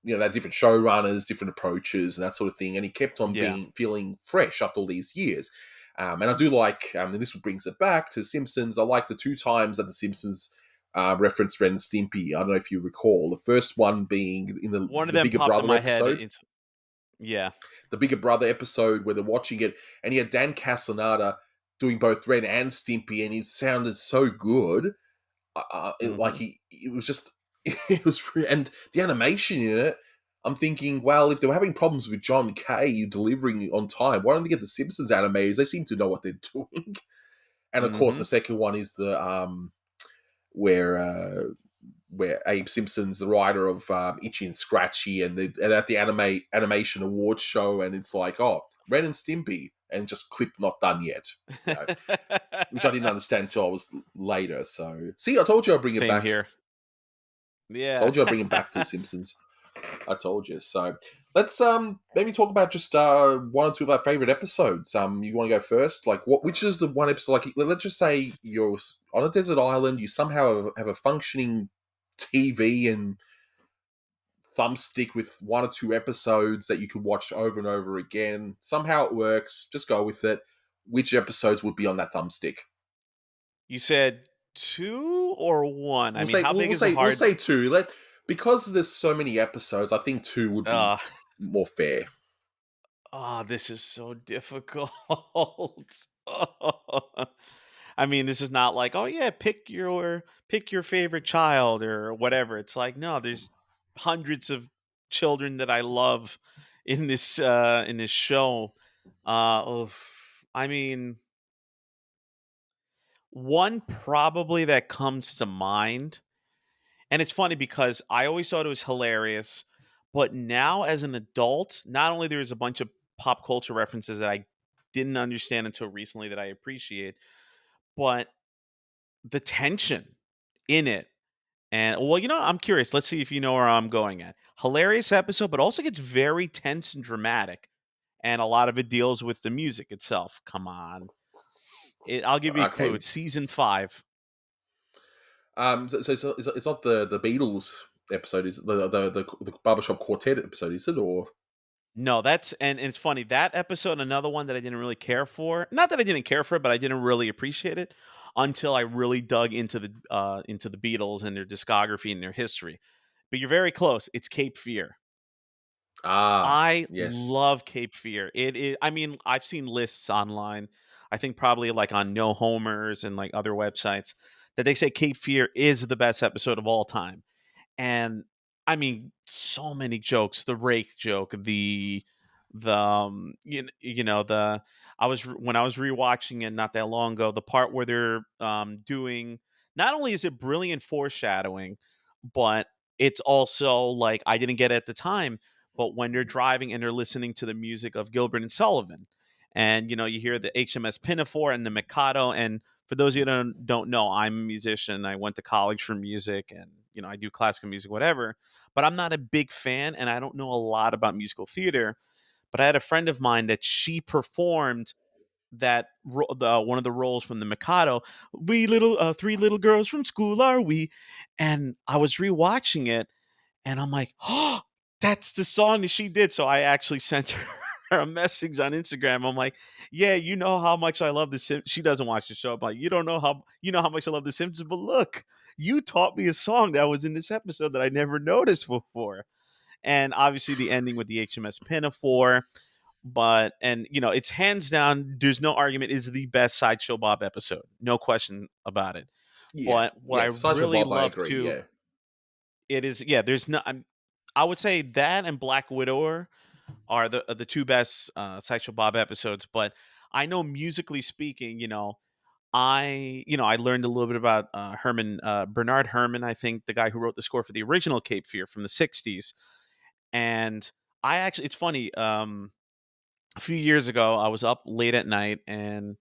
they had different showrunners, different approaches, and that sort of thing. And he kept on Yeah. being feeling fresh after all these years. And I do like, and this brings it back to Simpsons. I like the two times that the Simpsons referenced Ren and Stimpy. I don't know if you recall. The first one being in the One of the them Bigger popped in Brother my head. episode, It's yeah. the Bigger Brother episode where they're watching it, and he had Dan Castaneda doing both Ren and Stimpy, and it sounded so good. Like Mhm. it was just and the animation in it. I'm thinking, well, if they were having problems with John Kay delivering on time, why don't they get the Simpsons animators? They seem to know what they're doing. And of course, the Mhm. second one is the where where Abe Simpson's the writer of Itchy and Scratchy, and at the animation awards show, and it's like, oh, Ren and Stimpy, and just clip not done yet, which I didn't understand until I was later. So, see, I told you I'd bring it Same back. here. Yeah. Told you I'd bring it back to The Simpsons. I told you. So let's maybe talk about just one or two of our favorite episodes. You want to go first? Like, which is the one episode? Like, let's just say you're on a desert island. You somehow have a functioning TV and thumbstick with one or two episodes that you could watch over and over again. Somehow it works. Just go with it. Which episodes would be on that thumbstick? You said 2 or 1? I We'll mean, say how we'll, big we'll is a say we'll hard say two. Because there's so many episodes. I think two would be uh, more fair. this is so difficult. I mean, this is not like, "Oh, yeah, pick your favorite child," or whatever. It's like, no, there's hundreds of children that I love in this show. I mean, one probably that comes to mind. And it's funny because I always thought it was hilarious, but now as an adult, not only there's a bunch of pop culture references that I didn't understand until recently that I appreciate. But the tension in it, and well, I'm curious. Let's see if you know where I'm going at. Hilarious episode, but also gets very tense and dramatic, and a lot of it deals with the music itself. Come on, I'll give you a clue. Okay. It's season 5. So it's not the Beatles episode, is it? The Barbershop Quartet episode, is it? Or No, that's and it's funny that episode. Another one that I didn't really care for. Not that I didn't care for it, but I didn't really appreciate it until I really dug into the Beatles and their discography and their history. But you're very close. It's Cape Fear. I yes, love Cape Fear. It is. I mean, I've seen lists online. I think probably like on No Homers and like other websites that they say Cape Fear is the best episode of all time. And I mean, so many jokes. The rake joke, the when I was rewatching it not that long ago, the part where they're doing, not only is it brilliant foreshadowing, but it's also like I didn't get it at the time, but when they're driving and they're listening to the music of Gilbert and Sullivan, and you hear the HMS Pinafore and the Mikado. And for those of you who don't know, I'm a musician. I went to college for music, and I do classical music, whatever. But I'm not a big fan, and I don't know a lot about musical theater. But I had a friend of mine that she performed one of the roles from the Mikado. We little three little girls from school are we? And I was rewatching it, and I'm like, oh, that's the song that she did. So I actually sent her a message on Instagram. I'm like, yeah, you know how much I love the Simpsons. She doesn't watch the show. I'm like, you know how much I love the Simpsons, but look, you taught me a song that was in this episode that I never noticed before. And obviously the ending with the HMS Pinafore. But and it's hands down, there's no argument, is the best Sideshow Bob episode. No question about it. yeah, But what I yeah. Sideshow really Bob, I love agree. too, Yeah, it is, yeah, there's no I would say that and Black Widower are the two best Sideshow Bob episodes. But I know musically speaking, I learned a little bit about Herman Bernard Herman. I think the guy who wrote the score for the original Cape Fear from the '60s. And I actually, it's funny. A few years ago, I was up late at night and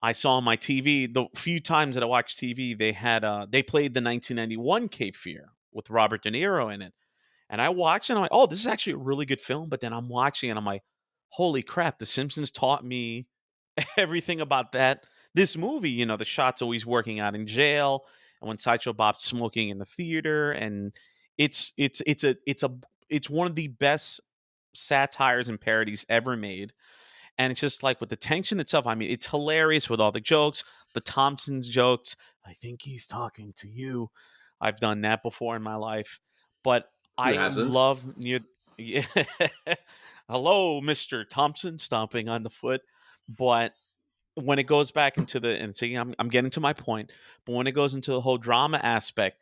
I saw on my TV, the few times that I watched TV, they played the 1991 Cape Fear with Robert De Niro in it. And I watched it and I'm like, oh, this is actually a really good film. But then I'm watching and I'm like, holy crap, The Simpsons taught me everything about this movie. The shots always working out in jail, and when Sideshow Bob's smoking in the theater, and it's one of the best satires and parodies ever made. And it's just like with the tension itself, I mean, it's hilarious with all the jokes, the Thompsons jokes. I think he's talking to you. I've done that before in my life. But who I hasn't? love near yeah. Hello, Mr. Thompson, stomping on the foot. But when it goes back into and see, I'm getting to my point, but when it goes into the whole drama aspect,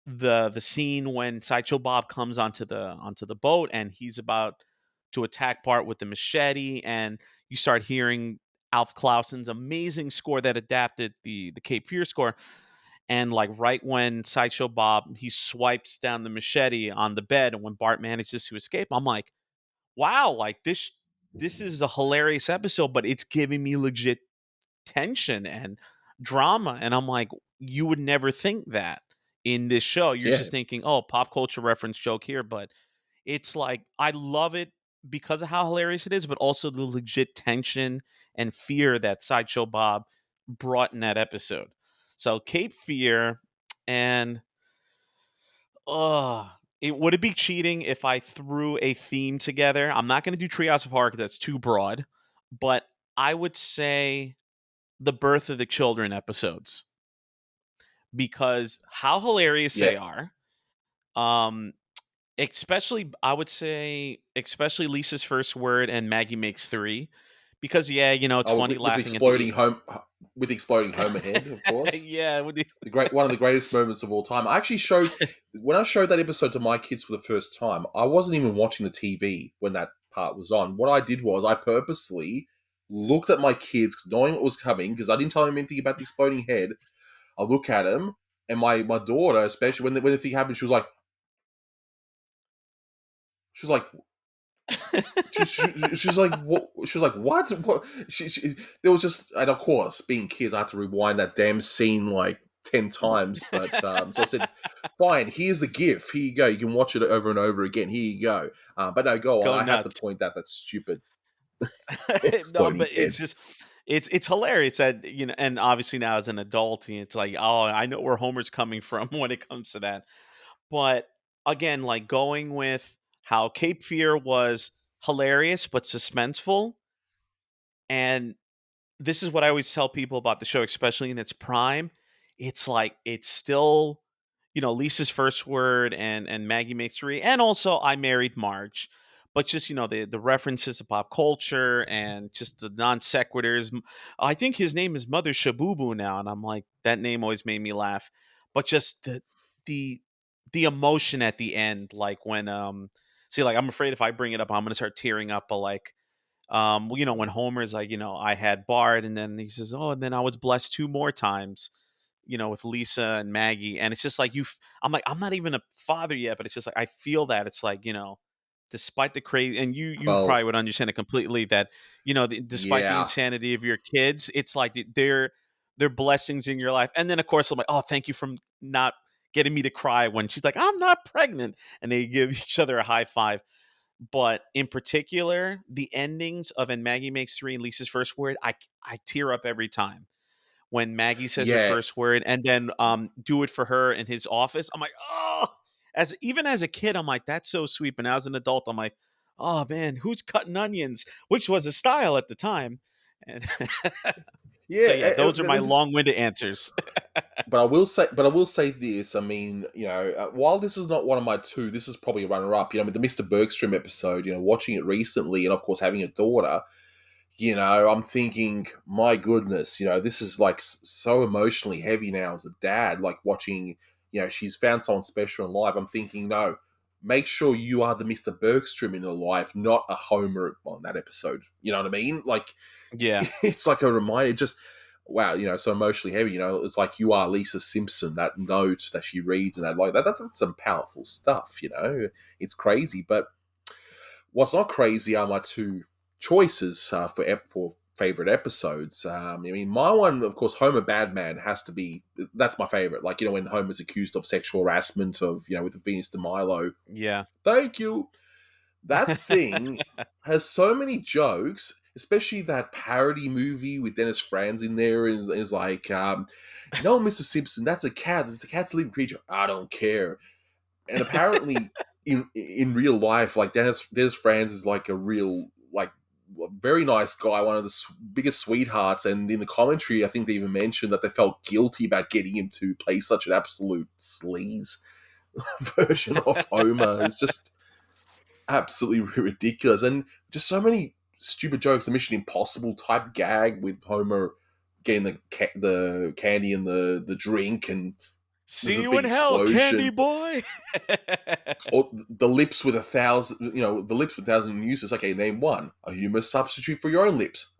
the scene when Sideshow Bob comes onto the boat and he's about to attack Bart with the machete, and you start hearing Alf Clausen's amazing score that adapted the Cape Fear score. And like right when Sideshow Bob he swipes down the machete on the bed, and when Bart manages to escape, I'm like, wow, like this is a hilarious episode, but it's giving me legit tension and drama. And I'm like, you would never think that in this show. You're Yeah, just thinking, oh, pop culture reference joke here. But it's like, I love it because of how hilarious it is, but also the legit tension and fear that Sideshow Bob brought in that episode. So, Cape Fear, and would it be cheating if I threw a theme together? I'm not going to do Treehouse of Horror because that's too broad, but I would say the Birth of the Children episodes because how hilarious yeah. they are. Um, especially I would say especially Lisa's first word and Maggie makes three, because yeah, it's Oh, funny with the laughing at the exploding home ahead, of course. yeah with the The great one of the greatest moments of all time. I actually showed when I showed that episode to my kids for the first time. I wasn't even watching the TV when that part was on. What I did was I purposely looked at my kids, knowing what was coming, because I didn't tell them anything about the exploding head. I look at them, and my daughter, especially when the thing happened, she was like, She's like, what? She was like, what? What? There was just, and of course, being kids, I had to rewind that damn scene like 10 times. But so I said, fine, here's the GIF. Here you go. You can watch it over and over again. Here you go. But no, go on. Go I had to nuts. point out that stupid No, exploding but head. it's just it's hilarious that, and obviously now as an adult, it's like, oh, I know where Homer's coming from when it comes to that. But again, like going with how Cape Fear was hilarious but suspenseful, and this is what I always tell people about the show, especially in its prime. It's like it's still, Lisa's first word and Maggie makes three, and also I married Marge. But just the references to pop culture and just the non sequiturs. I think his name is Mother Shabubu now, and I'm like, that name always made me laugh. But just the the emotion at the end, like when see, like I'm afraid if I bring it up, I'm gonna start tearing up. But like well, when Homer's like, I had Bart, and then he says, "Oh, and then I was blessed two more times," with Lisa and Maggie, and it's just like I'm like, I'm not even a father yet, but it's just like I feel that it's like, despite the crazy, and you Well, probably would understand it completely that despite the yeah, insanity of your kids, it's like they're blessings in your life, and then of course I'm like, oh, thank you for not getting me to cry when she's like, I'm not pregnant, and they give each other a high five. But in particular, the endings of "And Maggie Makes Three" and Lisa's first word, I tear up every time. When Maggie says her yeah, first word and then do it for her in his office, I'm like, oh, even as a kid, I'm like, that's so sweet. But now as an adult, I'm like, oh man, who's cutting onions? Which was a style at the time. And so yeah. yeah, those are my long-winded answers. But I will say this. I mean, while this is not one of my two, this is probably a runner-up. With the Mr. Bergstrom episode. Watching it recently, and of course having a daughter. I'm thinking, my goodness, this is like so emotionally heavy now as a dad. Like watching, she's found someone special in life. I'm thinking, no, make sure you are the Mr. Bergstrom in her life, not a Homer on that episode. You know what I mean? Like, Yeah. it's like a reminder. Just wow, so emotionally heavy. It's like you are Lisa Simpson. That note that she reads and that, like that's some powerful stuff. It's crazy. But what's not crazy are my two choices for favorite episodes. I mean, my one, of course, Homer Badman has to be. That's my favorite. Like when Homer's accused of sexual harassment of with Venus de Milo. Yeah. Thank you. That thing has so many jokes, especially that parody movie with Dennis Franz in there is like, no, Mr. Simpson, that's a cat. It's a cat's a living creature. I don't care. And apparently, in real life, like Dennis Franz is like a real like very nice guy, one of the biggest sweethearts. And in the commentary, I think they even mentioned that they felt guilty about getting him to play such an absolute sleaze version of Homer. It's just absolutely ridiculous, and just so many stupid jokes. The Mission Impossible type gag with Homer getting the candy and the drink, and there's See a you in big hell, candy explosion. boy. Or the lips with a thousand, the lips with 1,000 uses. Okay, name one. A humor substitute for your own lips.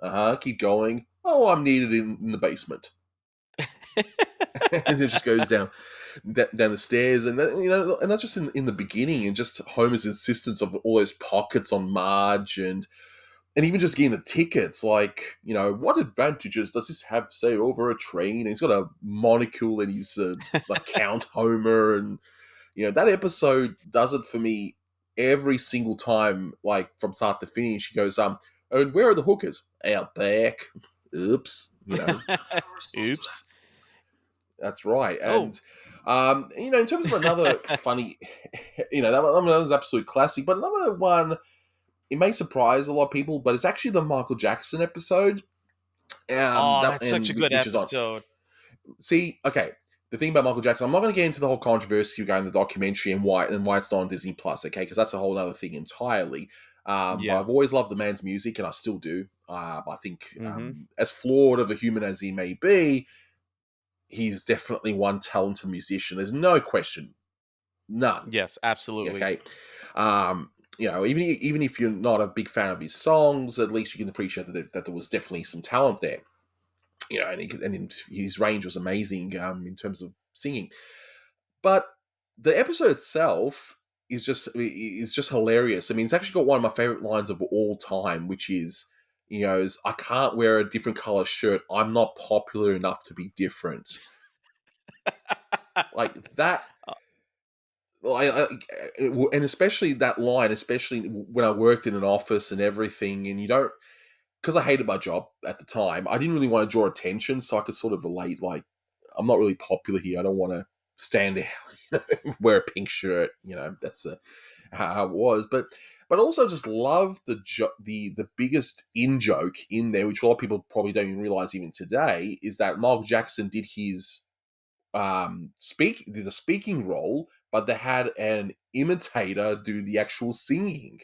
Keep going. Oh, I'm needed in the basement. And it just goes down the stairs, and and that's just in the beginning, and just Homer's insistence of all those pockets on Marge, and even just getting the tickets, like, what advantages does this have, say, over a train? And he's got a monocle, and he's like Count Homer, and that episode does it for me every single time, like from start to finish. He goes, and where are the hookers? Out back. Oops, Oops. that's right. Oh. And in terms of another funny, that was absolute classic. But another one, it may surprise a lot of people, but it's actually the Michael Jackson episode. Oh, That that's such a and good which is on. episode. See, okay. The thing about Michael Jackson, I'm not going to get into the whole controversy regarding the documentary and why it's not on Disney Plus, okay? Because that's a whole other thing entirely. But Yeah. I've always loved the man's music, and I still do. I think, Mhm. as flawed of a human as he may be, he's definitely one talented musician. There's no question, none. Yes, absolutely. Okay, um, even if you're not a big fan of his songs, at least you can appreciate that there was definitely some talent there. And his range was amazing in terms of singing. But the episode itself, is just hilarious. I mean, it's actually got one of my favorite lines of all time, which is, I can't wear a different color shirt. I'm not popular enough to be different. Like that. Uh, And especially that line, especially when I worked in an office and everything, and you don't, because I hated my job at the time, I didn't really want to draw attention, so I could sort of relate. Like, I'm not really popular here. I don't want to stand out, wear a pink shirt. That's how it was. But also just love the biggest in joke in there, which a lot of people probably don't even realize even today, is that Michael Jackson did his did the speaking role, but they had an imitator do the actual singing,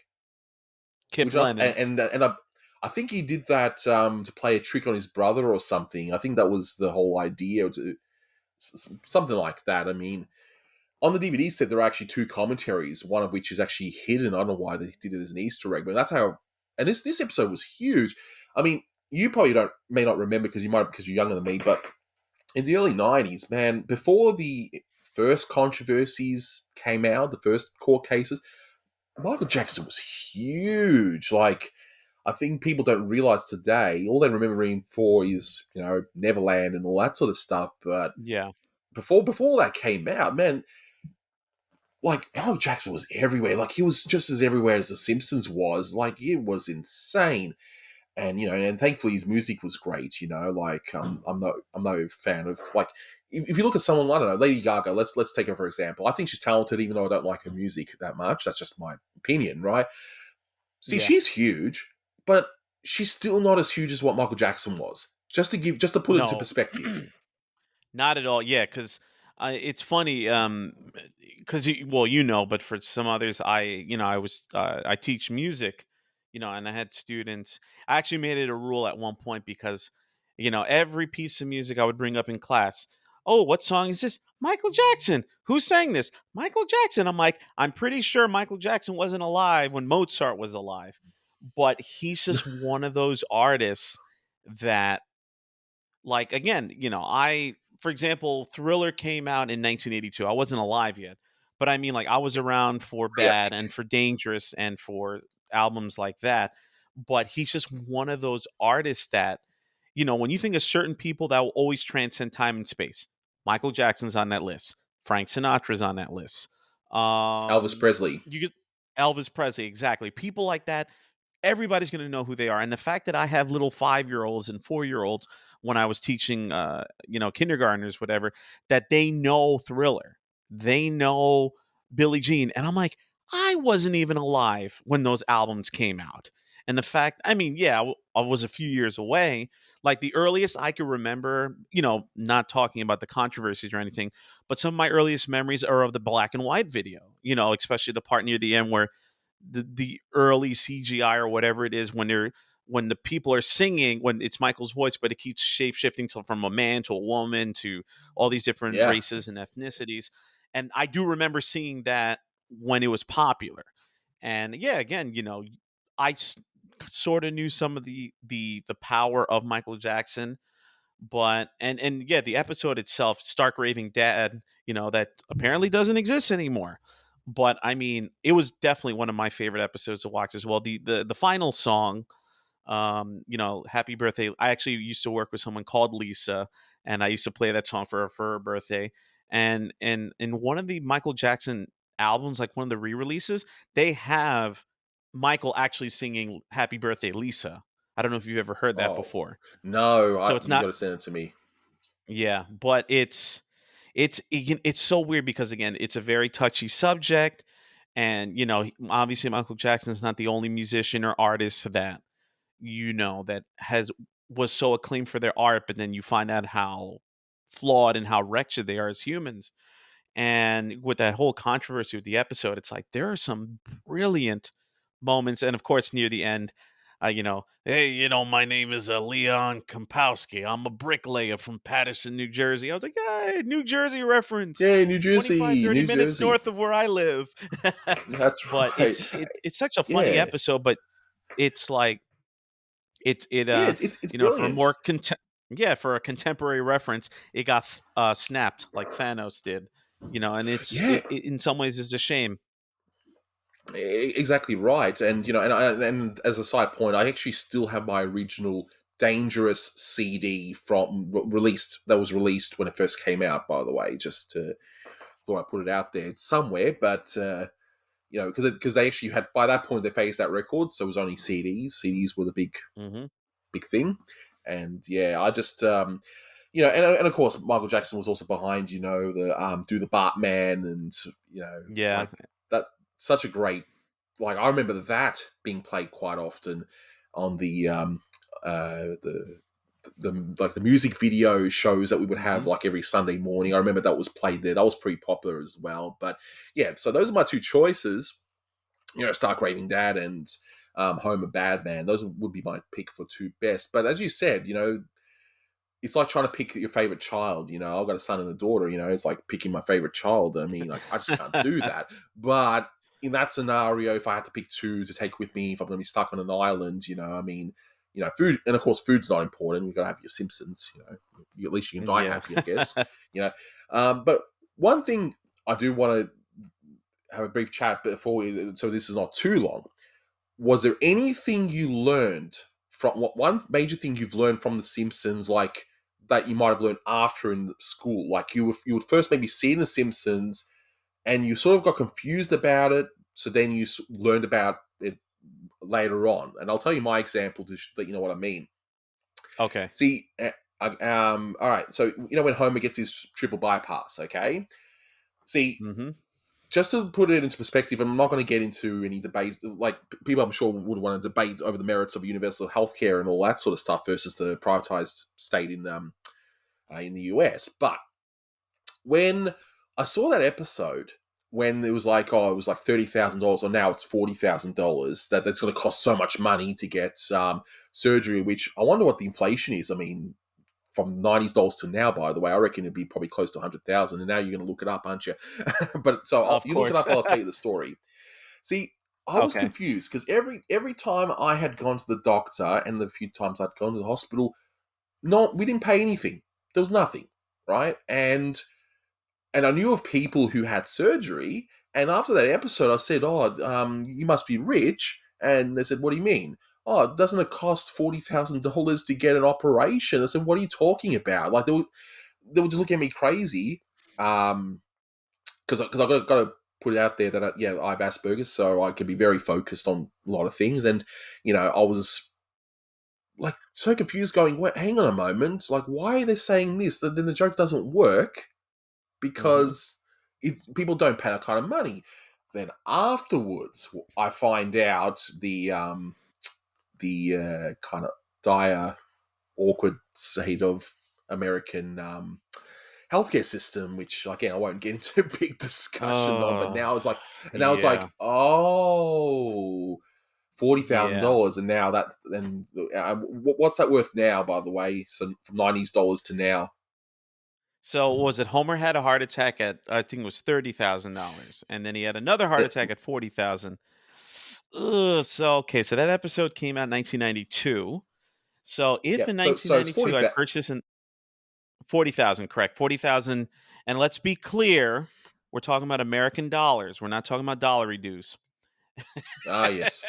Kip which I Lennon. I think he did that to play a trick on his brother or something. I think that was the whole idea, something like that. I mean, on the DVD set, there are actually two commentaries, one of which is actually hidden. I don't know why they did it as an Easter egg, but that's how. And this episode was huge. I mean, you probably don't may not remember because you're younger than me, but in the early '90s, man, before the first controversies came out, the first court cases, Michael Jackson was huge. Like, I think people don't realize today, all they remember him for is, Neverland and all that sort of stuff. But Yeah. before that came out, man, like, Michael Jackson was everywhere. Like, he was just as everywhere as The Simpsons was. Like, it was insane. And and thankfully his music was great. Like, I'm no fan of, like, if you look at someone, I don't know, Lady Gaga. Let's take her for example. I think she's talented, even though I don't like her music that much. That's just my opinion, right? See, Yeah. she's huge, but she's still not as huge as what Michael Jackson was. Just to put it into No. perspective. Not at all. Yeah, because it's funny. Because well, but for some others, I teach music, and I had students. I actually made it a rule at one point because, every piece of music I would bring up in class. Oh, what song is this? Michael Jackson. Who sang this? Michael Jackson. I'm like, I'm pretty sure Michael Jackson wasn't alive when Mozart was alive, but he's just one of those artists that, like, again, I for example, Thriller came out in 1982. I wasn't alive yet, but I mean, like, I was around for Bad and Terrific. for Dangerous and for albums like that. But he's just one of those artists that, when you think of certain people that will always transcend time and space, Michael Jackson's on that list, Frank Sinatra's on that list, Elvis Presley. you get Elvis Presley, exactly, people like that. Everybody's going to know who they are. And the fact that I have little 5-year-olds and 4-year-olds when I was teaching, kindergartners, whatever, that they know Thriller, they know Billie Jean. And I'm like, I wasn't even alive when those albums came out. And the fact, I mean, yeah, I was a few years away. Like, the earliest I could remember, not talking about the controversies or anything, but some of my earliest memories are of the black and white video, especially the part near the end where the early CGI or whatever it is, when the people are singing, when it's Michael's voice, but it keeps shape shifting from a man to a woman to all these different Yeah. races and ethnicities. And I do remember seeing that when it was popular. And yeah, again, I sort of knew some of the power of Michael Jackson, but and yeah, the episode itself, Stark Raving Dad, that apparently doesn't exist anymore. But I mean, it was definitely one of my favorite episodes to watch as well. The final song, Happy Birthday. I actually used to work with someone called Lisa, and I used to play that song for her birthday. And in one of the Michael Jackson albums, like one of the re-releases, they have Michael actually singing Happy Birthday, Lisa. I don't know if you've ever heard that Oh before. no, So it's you got not. to send it to me. Yeah, but it's so weird because, again, it's a very touchy subject, and obviously Michael Jackson is not the only musician or artist that that has was so acclaimed for their art, but then you find out how flawed and how wretched they are as humans. And with that whole controversy with the episode, it's like there are some brilliant moments, and of course, near the end, hey, my name is Leon Kompowski. I'm a bricklayer from Paterson, New Jersey. I was like, hey, New Jersey reference, Yay, New 25, Jersey, 30 New minutes Jersey. north of where I live. That's But right. it's such a funny Yeah, episode, but it's like yeah. It's for a brilliant. yeah, for a contemporary reference, it got snapped like Thanos did. And Yeah, in some ways is a shame. Exactly right, and and as a side point, I actually still have my original Dangerous CD from released that was released when it first came out. By the way, just thought I put it out there somewhere, but because they actually had by that point they phased out records, so it was only CDs. CDs were the Hmm. big thing, and yeah, I just and of course Michael Jackson was also behind the Do the Bartman, and Yeah. like that, such a great, like I remember that being played quite often on the like the music video shows that we would have Hmm. like every Sunday morning. I remember that was played there. That was pretty popular as well. But yeah, so those are my two choices. Stark Raving Dad and Homer Bad Man. Those would be my pick for two best. But as you said, it's like trying to pick your favorite child. I've got a son and a daughter. It's like picking my favorite child. I mean, like I just can't do that. But in that scenario, if I had to pick two to take with me, if I'm going to be stuck on an island, I mean, food, and of course, food's not important. You've got to have your Simpsons. At least you can die Yeah. happy, I guess. You know, but one thing I do want to have a brief chat before so this is not too long. Was there anything you learned from what one major thing you've learned from The Simpsons, like that you might have learned after in school? Like you would first maybe see in The Simpsons, and you sort of got confused about it, so then you learned about it later on. And I'll tell you my example to let you know what I mean. Okay. See, all right. So when Homer gets his triple bypass, okay. See, Hmm. just to put it into perspective, I'm not going to get into any debates. Like people, I'm sure would want to debate over the merits of universal healthcare and all that sort of stuff versus the privatized state in the US. But when I saw that episode, when it was like, oh, it was like $30,000, or now it's $40,000. That's going to cost so much money to get surgery. Which I wonder what the inflation is. I mean, from $90 to now, by the way, I reckon it'd be probably close to 100,000. And now you're going to look it up, aren't you? But so Of you look it course. up, and I'll tell you the story. See, I was Okay. confused because every time I had gone to the doctor and the few times I'd gone to the hospital, no, we didn't pay anything. There was nothing, right? And I knew of people who had surgery. And after that episode, I said, "Oh, you must be rich." And they said, "What do you mean?" "Oh, doesn't it cost $40,000 to get an operation?" I said, "What are you talking about?" Like they were just looking at me crazy. Because I got to put it out there that I have Asperger's, so I can be very focused on a lot of things, and I was like so confused, going, "Wait, hang on a moment, like why are they saying this?" Then the joke doesn't work Hmm. because people don't pay that kind of money. Then afterwards, I find out the kind of dire, awkward state of American healthcare system, which again I won't get into a big discussion on. But Oh, now it's like, and now it's yeah. like, oh, Yeah. $40,000, and now that and what's that worth now? By the way, so from $90 to now, So was it Homer had a heart attack at I think it was $30,000, and then he had another heart uh, attack at 40,000. Ugh, so okay, so that episode came out in 1992. So yeah. if in So it's 40. 1992 I purchased an 40,000, correct? 40,000, and let's be clear, we're talking about American dollars. We're not talking about dollar reduce. Ah, yes,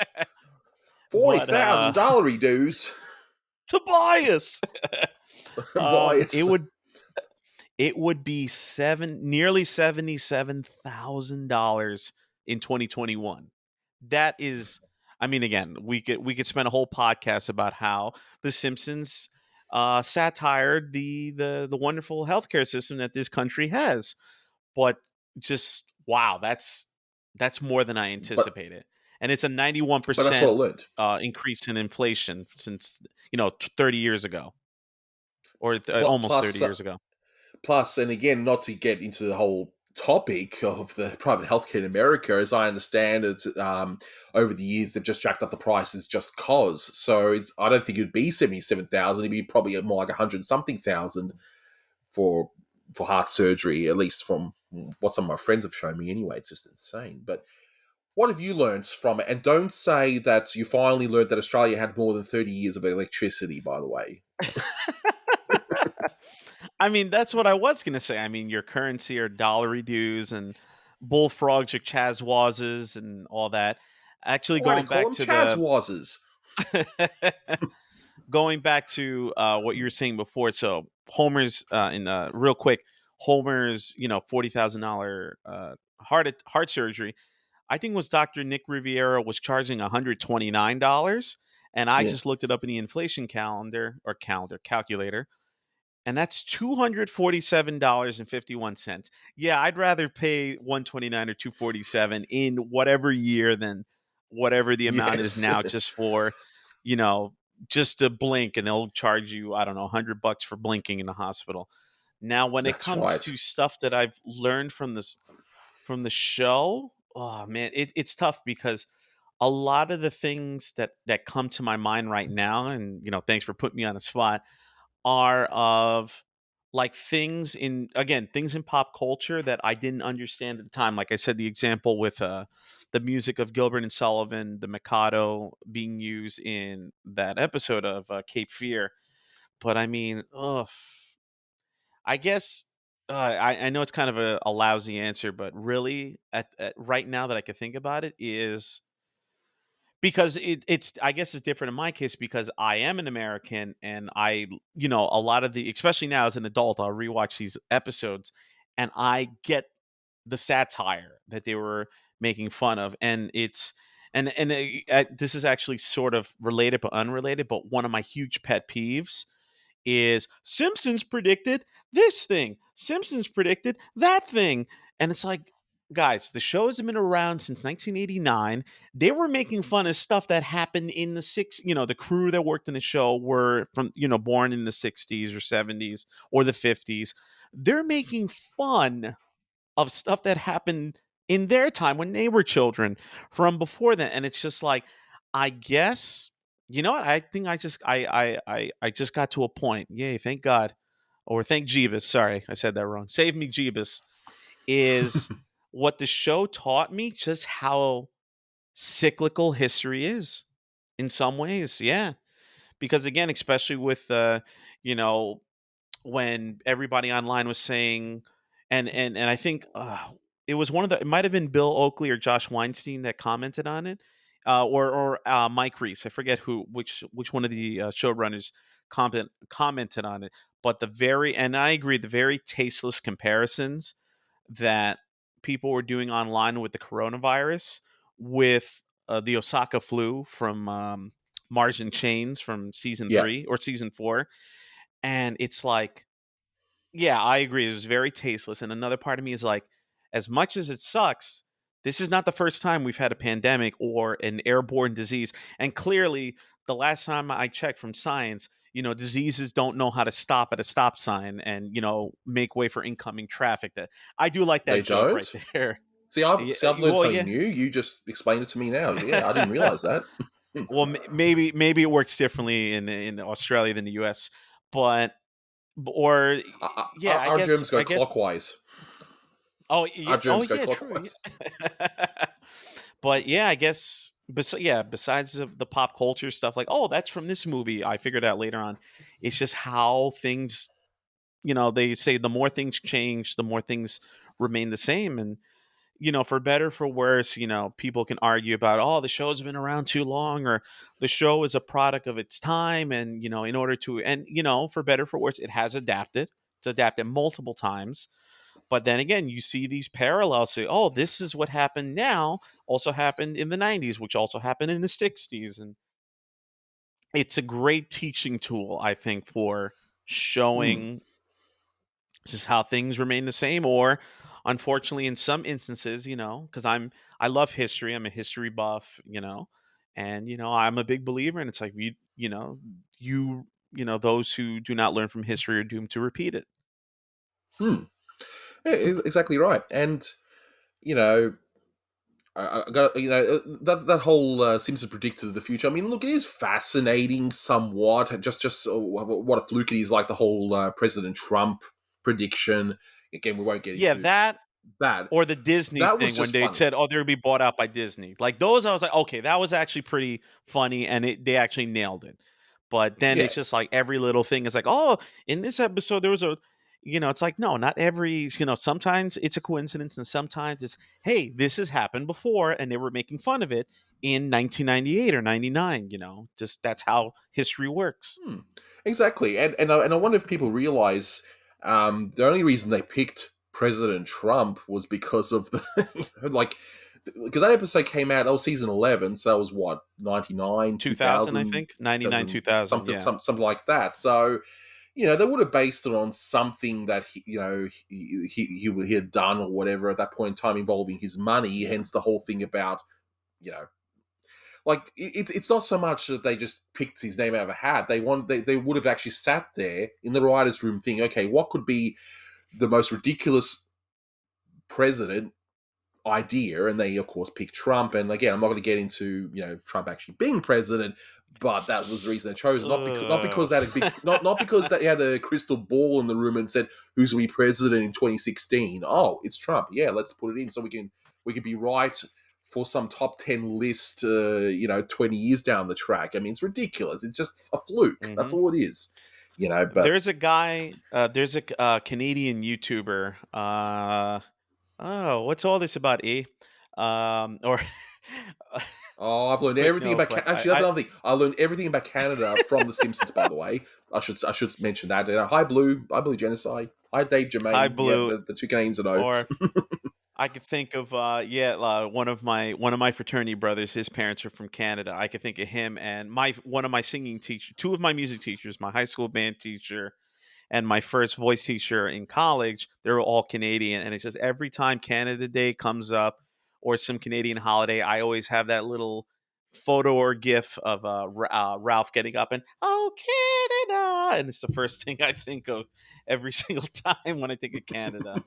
forty But thousand dollar dues. Tobias, it Bias. would be nearly $77,000 in 2021. That is, I mean, again, we could spend a whole podcast about how The Simpsons satired the wonderful healthcare system that this country has, but just wow, that's more than I but anticipated, and it's a ninety one but that's what I percent learned. increase in inflation since 30 years ago, or almost Plus, 30 years ago. plus, and again, not to get into the whole topic of the private healthcare in America, as I understand it, over the years they've just jacked up the prices just cause. So I don't think it'd be 77,000. It'd be probably more like 100 something thousand for heart surgery, at least from what some of my friends have shown me. Anyway, it's just insane. But what have you learned from it? And don't say that you finally learned that Australia had more than 30 years of electricity. By the way, I mean, that's what I was gonna say. I mean, your currency or dollar dues, and bullfrogs or chazwazes and all that. Actually, Why to going call back them to the Chazwazzers? going back to what you were saying before. So Homer's in real quick, Homer's $40,000 heart surgery. I think was Dr. Nick Riviera was charging $129, and I Yeah. just looked it up in the inflation calculator, and that's $247.51. Yeah, I'd rather pay 129 or 247 in whatever year than whatever the amount is Yes. now just for, you know, just to blink and they'll charge you, I don't know, $100 for blinking in the hospital. Now, when it That's comes right. to stuff that I've learned from the show, oh man, it's tough because a lot of the things that come to my mind right now, and thanks for putting me on the spot, are of like things in pop culture that I didn't understand at the time. Like I said, the example with the music of Gilbert and Sullivan, the Mikado being used in that episode of Cape Fear. But I mean, ugh, I guess I know it's kind of a lousy answer, but really, at right now that I could think about it, is because it's I guess it's different in my case because I am an American and a lot of the especially now as an adult, I'll rewatch these episodes and I get the satire that they were making fun of, and it's this is actually sort of related but unrelated, but one of my huge pet peeves is Simpsons predicted this thing. Simpsons predicted that thing. And it's like, guys, the shows have been around since 1989. They were making fun of stuff that happened in the crew that worked in the show were from, born in the 60s or 70s or the 50s. They're making fun of stuff that happened in their time when they were children from before then. And it's just like, I guess, you know what? I think I just got to a point. Yay, thank God. Or thank Jeebus. Sorry, I said that wrong. Save me, Jeebus. Is what the show taught me just how cyclical history is in some ways. Yeah. Because again, especially with you know, when everybody online was saying, and I think it was it might have been Bill Oakley or Josh Weinstein that commented on it, or Mike Reese. I forget which one of the showrunners commented on it. But and I agree, the very tasteless comparisons that people were doing online with the coronavirus with the Osaka flu from Mars and Chains from season Yeah. 3 or season 4, and it's like, yeah, I agree. It was very tasteless. And another part of me is like, as much as it sucks, this is not the first time we've had a pandemic or an airborne disease. And clearly, the last time I checked from science, diseases don't know how to stop at a stop sign and, make way for incoming traffic. That I do like They that joke right don't? there. See, Yeah, I've learned well, something yeah. new. You just explained it to me now. Yeah, I didn't realize that. Well, maybe it works differently in Australia than the U.S. But or yeah, Our germs go I guess clockwise. Oh, Our yeah. Oh, germs go yeah, true, clockwise. yeah. But, yeah, I guess besides the pop culture stuff, like, "Oh, that's from this movie," I figured out later on. It's just how things they say the more things change, the more things remain the same, and, for better for worse, people can argue about, "Oh, the show's been around too long," or, "The show is a product of its time," and, in order to and, for better for worse, it has adapted. It's adapted multiple times. But then again, you see these parallels. Say, oh, this is what happened now, also happened in the 90s, which also happened in the 60s. And it's a great teaching tool, I think, for Hmm. showing this is how things remain the same. Or unfortunately, in some instances, because I love history, I'm a history buff, and I'm a big believer. And it's like those who do not learn from history are doomed to repeat it. Hmm. Yeah, exactly right. And you know, I got that whole Simpsons predicted of the future. I mean, look, it is fascinating somewhat. Just what a fluke it is, like the whole President Trump prediction. Again, we won't get Yeah, into that that. or the Disney That was thing when just they funny. said, "Oh, they're gonna be bought out by Disney." Like those, I was like, "Okay, that was actually pretty funny," and they actually nailed it. But then Yeah. it's just like every little thing is like, "Oh, in this episode there was a," It's like, no, not every, sometimes it's a coincidence and sometimes it's, hey, this has happened before and they were making fun of it in 1998 or 99, just that's how history works. Hmm. Exactly, and I wonder if people realize the only reason they picked President Trump was because of the like because that episode came out. That was season 11, so it was what 99, 2000, I 2000, think, 99, 2000 2000. something, Yeah. something like that. So they would have based it on something that he had done or whatever at that point in time involving his money. Hence the whole thing about you know like it's not so much that they just picked his name out of a hat. They would have actually sat there in the writers' room thinking, okay, what could be the most ridiculous president idea, and they of course picked Trump. And again, I'm not going to get into Trump actually being president, but that was the reason they chose. Not because Ugh. they had a big not because they had a crystal ball in the room and said who's going to be president in 2016. Oh, it's Trump. Yeah, let's put it in so we can be right for some top 10 list. 20 years down the track. I mean, it's ridiculous. It's just a fluke. That's Hmm. all it is. But There's a guy, there's a Canadian YouTuber. Oh, what's all this about, E? Or Oh, I've learned quick everything note, about. but Actually, that's another thing. I learned everything about Canada from The Simpsons. By the way, I should mention that. Hi Blue Genocide. Hi Dave Hi Germain. Yeah, Blue, the two Canadians I know. or I could think of one of my fraternity brothers. His parents are from Canada. I could think of him and my one of my singing teachers, two of my music teachers, my high school band teacher and my first voice teacher in college. They were all Canadian, and it's just every time Canada Day comes up or some Canadian holiday, I always have that little photo or GIF of Ralph getting up and "Oh Canada," and it's the first thing I think of every single time when I think of Canada.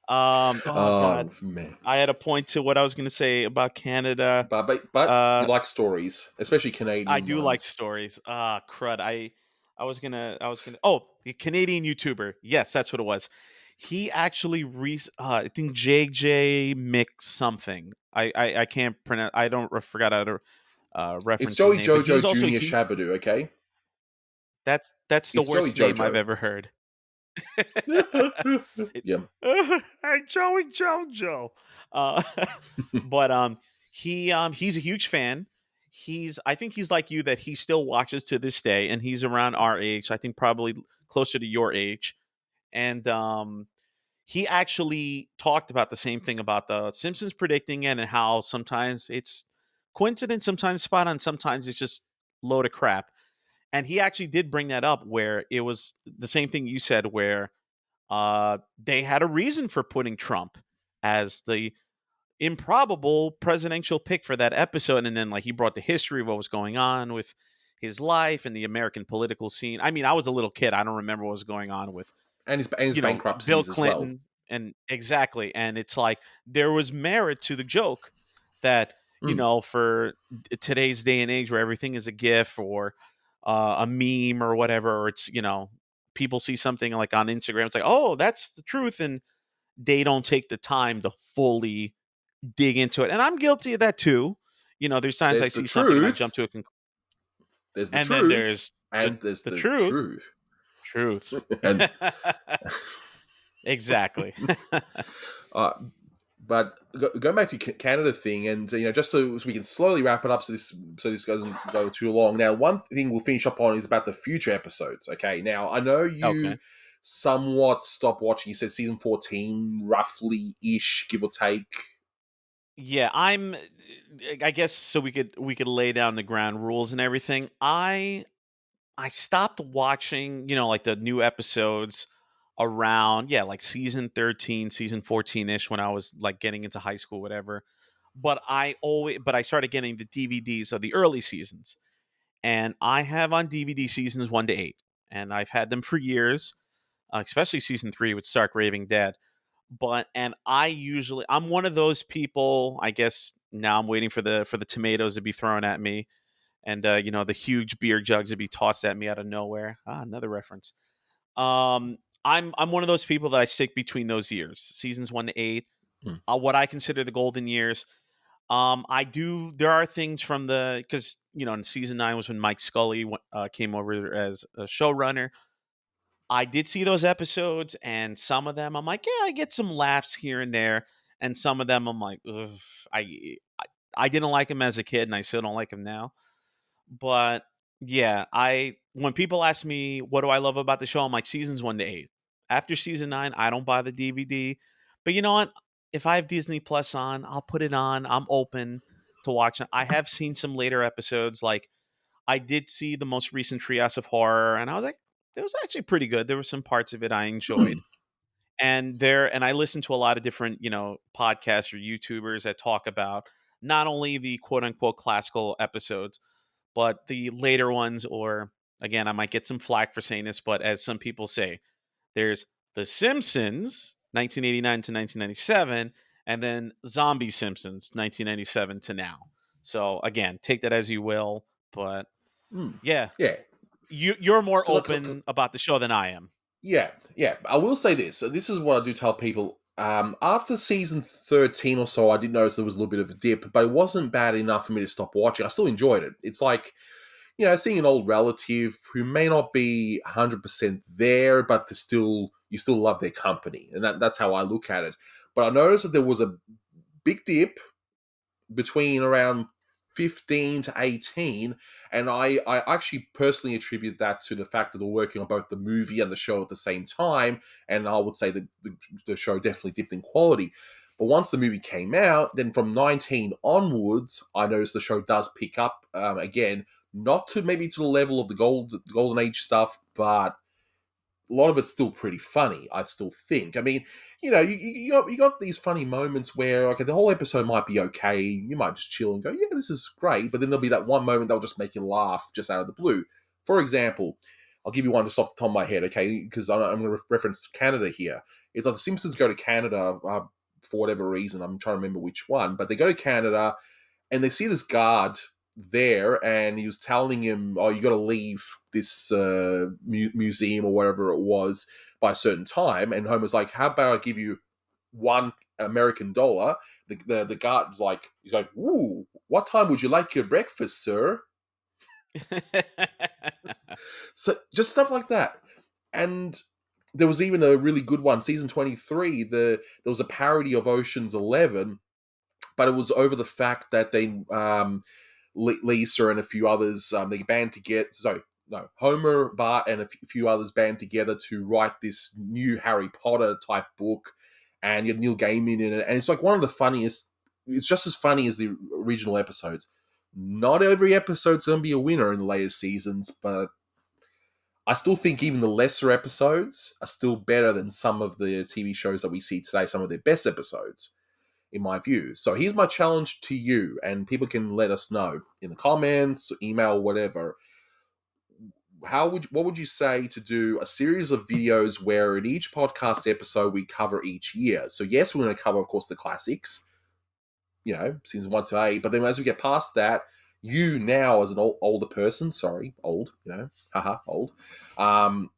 Oh God, Oh man, I had a point to what I was going to say about Canada. but you Uh, like stories, especially I Canadian do like ones. stories. Ah, crud. I was gonna. Oh, the Canadian YouTuber. Yes, that's what it was. He actually I think JJ Mix something. I can't pronounce. I don't forgot how to It's reference his Joey name, but Jojo he's also Junior he. Shabadoo. Okay, That's the it's Joey worst name I've Jojo. ever heard. It, Yeah, hey, Joey Jojo. Uh, but he's a huge fan. I think he's like you that he still watches to this day, and he's around our age. I think probably closer to your age. And he actually talked about the same thing about the Simpsons predicting it and how sometimes it's coincidence, sometimes spot on, sometimes it's just load of crap. And he actually did bring that up where it was the same thing you said, where they had a reason for putting Trump as the improbable presidential pick for that episode. And then, like, he brought the history of what was going on with his life and the American political scene. I mean, I was a little kid. I don't remember what was going on with, and his Bill bankruptcies as well. Clinton. And exactly. And it's like there was merit to the joke that, Mm. for today's day and age where everything is a GIF or a meme or whatever, or it's, people see something like on Instagram, it's like, oh, that's the truth. And they don't take the time to fully dig into it. And I'm guilty of that too. There's times I There's the see something and I truth. jump to a conclusion. There's the And then truth, there's the and there's the the truth. truth. Truth. And Exactly. uh, but going back to Canada thing, and just so we can slowly wrap it up, so this doesn't go too long. Now, one thing we'll finish up on is about the future episodes. Okay, now I know you Okay. somewhat stopped watching. You said season 14, roughly ish, give or take. Yeah, I guess so we could lay down the ground rules and everything. I stopped watching, like the new episodes around, yeah, like season 13, season 14ish when I was like getting into high school, whatever. But I started getting the DVDs of the early seasons. And I have on DVD seasons 1 to 8. And I've had them for years, especially season 3 with Stark Raving Dead. And I'm one of those people, I guess now I'm waiting for the tomatoes to be thrown at me and the huge beer jugs to be tossed at me out of nowhere. Another reference. I'm one of those people that I stick between those years, seasons 1 to 8, Hmm. what I consider the golden years. I do. There are things from because in season 9 was when Mike Scully came over as a showrunner. I did see those episodes, and some of them I'm like, yeah, I get some laughs here and there, and some of them I'm like, ugh, I I didn't like him as a kid, and I still don't like him now. But yeah, I when people ask me what do I love about the show, I'm like seasons 1 to 8. After season 9, I don't buy the DVD. But you know what? If I have Disney Plus on, I'll put it on. I'm open to watching. I have seen some later episodes. Like I did see the most recent Treehouse of Horror, and I was like, it was actually pretty good. There were some parts of it I enjoyed. And I listen to a lot of different, podcasts or YouTubers that talk about not only the quote unquote classical episodes, but the later ones, or again, I might get some flack for saying this, but as some people say, there's The Simpsons, 1989 to 1997, and then Zombie Simpsons, 1997 to now. So again, take that as you will, but Mm. yeah, Yeah, you're more because open about the show than I am. yeah, yeah. I will say this. So this is what I do tell people. After season 13 or so, I did notice there was a little bit of a dip, but it wasn't bad enough for me to stop watching. I still enjoyed it. It's like, seeing an old relative who may not be 100% there, but you still love their company. And that's how I look at it. But I noticed that there was a big dip between around 15 to 18, and I actually personally attribute that to the fact that they're working on both the movie and the show at the same time, and I would say that the show definitely dipped in quality. But once the movie came out, then from 19 onwards, I noticed the show does pick up again, not to maybe to the level of the golden age stuff, but a lot of it's still pretty funny, I still think. I mean, you got these funny moments where, okay, the whole episode might be okay, you might just chill and go, yeah, this is great, but then there'll be that one moment that'll just make you laugh just out of the blue. For example, I'll give you one just off the top of my head, okay, because I'm going to reference Canada here. It's like the Simpsons go to Canada for whatever reason, I'm trying to remember which one, but they go to Canada and they see this guard there, and he was telling him, "Oh, you got to leave this museum or whatever it was by a certain time." And Homer's like, "How about I give you $1 American?" The guard's like, he's like, "Ooh, what time would you like your breakfast, sir?" So just stuff like that, and there was even a really good one, season 23. There was a parody of Ocean's 11, but it was over the fact that Lisa and a few others, they band together. Sorry, no, Homer, Bart, and a few others band together to write this new Harry Potter type book, and you had Neil Gaiman in it, and it's like one of the funniest. It's just as funny as the original episodes. Not every episode's going to be a winner in the later seasons, but I still think even the lesser episodes are still better than some of the TV shows that we see today, some of their best episodes in my view. So here's my challenge to you, and people can let us know in the comments, email, whatever. What would you say to do a series of videos where in each podcast episode we cover each year? So yes, we're going to cover, of course, the classics, seasons 1 to 8. But then as we get past that, you now as an older person, sorry, old, haha, old, um,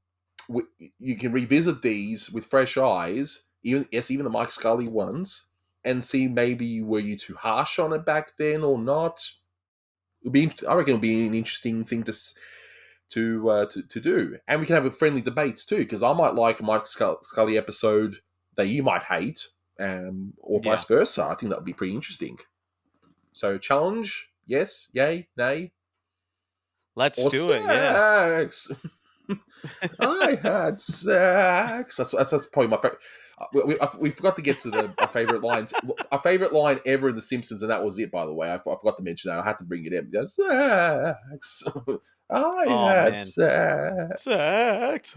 you can revisit these with fresh eyes, even the Mike Scully ones, and see maybe were you too harsh on it back then or not. I reckon it'll be an interesting thing to do, and we can have a friendly debates too. Because I might like a Mike Scully episode that you might hate, or Yeah, vice versa. I think that would be pretty interesting. So challenge, yes, yay, nay, let's or do it. Yeah. sex. I had sex. That's probably my favorite. We forgot to get to our favorite lines. Our favorite line ever in The Simpsons, and that was it. By the way, I forgot to mention that. I had to bring it in. Sex. I Oh had man, sex. sex.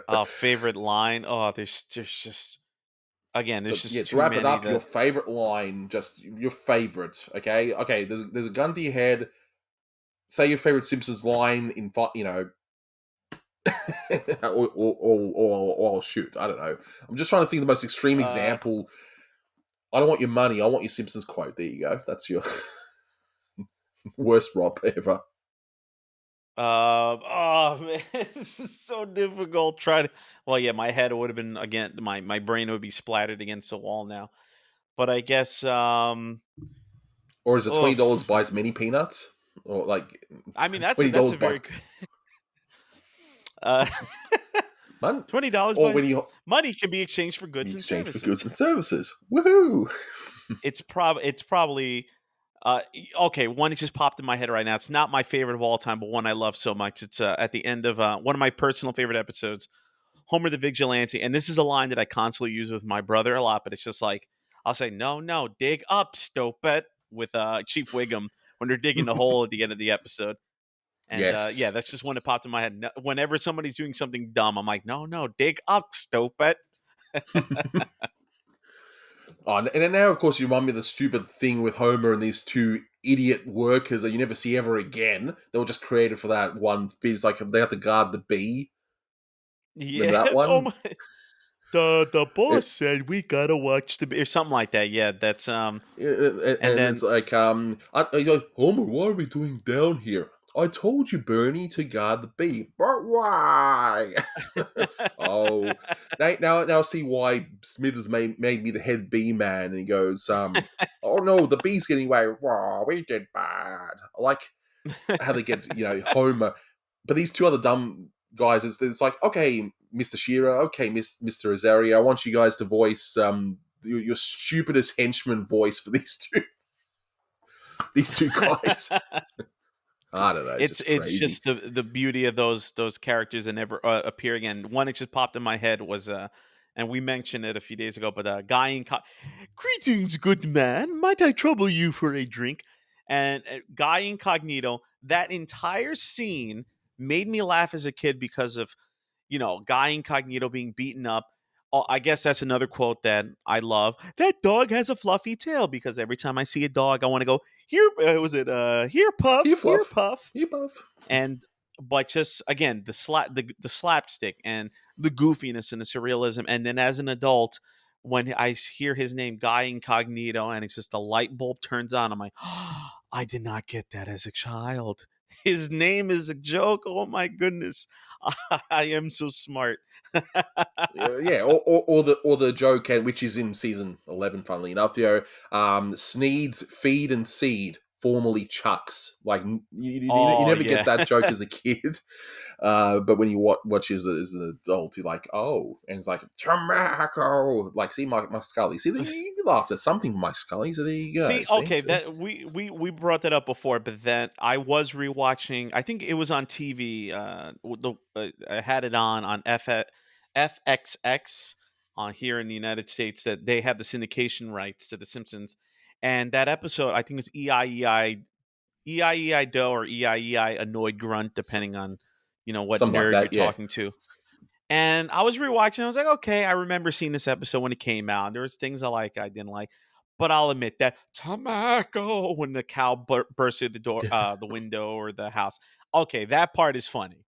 Oh, favorite line. Oh, there's just again, So there's yeah, just to too wrap it many up, your that favorite line, just your favorite. Okay. There's a gun to your head. Say your favorite Simpsons line in or I'll shoot. I don't know. I'm just trying to think of the most extreme uh example. I don't want your money. I want your Simpsons quote. There you go. That's your worst Rob ever. oh man, this is so difficult. Well, yeah, my head would have been again, my brain would be splattered against the wall now. But I guess Or is it $20 oof. buys many peanuts? Or like I mean, $20 that's a buys. very good. Uh, Man, $20 or buys when you money can be exchanged for in goods and exchange for goods services. and services. Woohoo! It's probably okay, one that just popped in my head right now. It's not my favorite of all time, but one I love so much. It's at the end of one of my personal favorite episodes, Homer the Vigilante, and this is a line that I constantly use with my brother a lot. But it's just like I'll say, "No, no, dig up, stupid," with Chief Wiggum when they're digging the hole at the end of the episode. And yeah, Yes. that's just one that popped in my head. Whenever somebody's doing something dumb, I'm like, "No, no, dig up, stupid." Oh, and then now, of course, you remind me of the stupid thing with Homer and these two idiot workers that you never see ever again. They were just created for that one bit. It's like they have to guard the bee. Yeah. Remember that Oh one? my. The boss It, said we gotta watch or something like that. Yeah, that's and and it's then like, I like, Homer, what are we doing down here? I told you, Bernie, to guard the bee, but why? Oh, now see why Smithers made me the head bee man. And he goes, oh no, the bee's getting away. Wow, we did bad. I like how they get, Homer, but these two other dumb guys. It's like, okay, Mr. Shearer, okay, Mr. Azaria, I want you guys to voice your stupidest henchman voice for these two guys. I don't know, it's just it's crazy. just the beauty of those characters that never appear again. One that just popped in my head was and we mentioned it a few days ago, but guy in greetings, good man. Might I trouble you for a drink? And Guy Incognito, that entire scene made me laugh as a kid because of Guy Incognito being beaten up. Oh, I guess that's another quote that I love. That dog has a fluffy tail because every time I see a dog, I want to go here. Was it here, Here, puff, here, Fluff. puff, Here, Buff. and but just again the slapstick and the goofiness and the surrealism, and then as an adult, when I hear his name, Guy Incognito, and it's just a light bulb turns on, I'm like, oh, I did not get that as a child. His name is a joke. Oh my goodness, I am so smart. Yeah, or the joke, which is in season 11, funnily enough. Sneed's feed and seed, formerly Chucks. Like you Oh never get yeah. that joke as a kid, but when you watch as an adult, you're like, oh, and it's like tobacco. Like, see my Scully. See, you laughed at something, my Scully. So there you go. See, See, okay, see? that we brought that up before, but then I was rewatching. I think it was on TV. I had it on FXX on here in the United States that they have the syndication rights to The Simpsons, and that episode I think it was EIEI Doe or EIEI Annoyed Grunt, S- depending on what Something like nerd you're that. Yeah. talking to. And I was rewatching. I was like, okay, I remember seeing this episode when it came out. There was things I didn't like, but I'll admit that tobacco when the cow bursts through the door, the window or the house. Okay, that part is funny.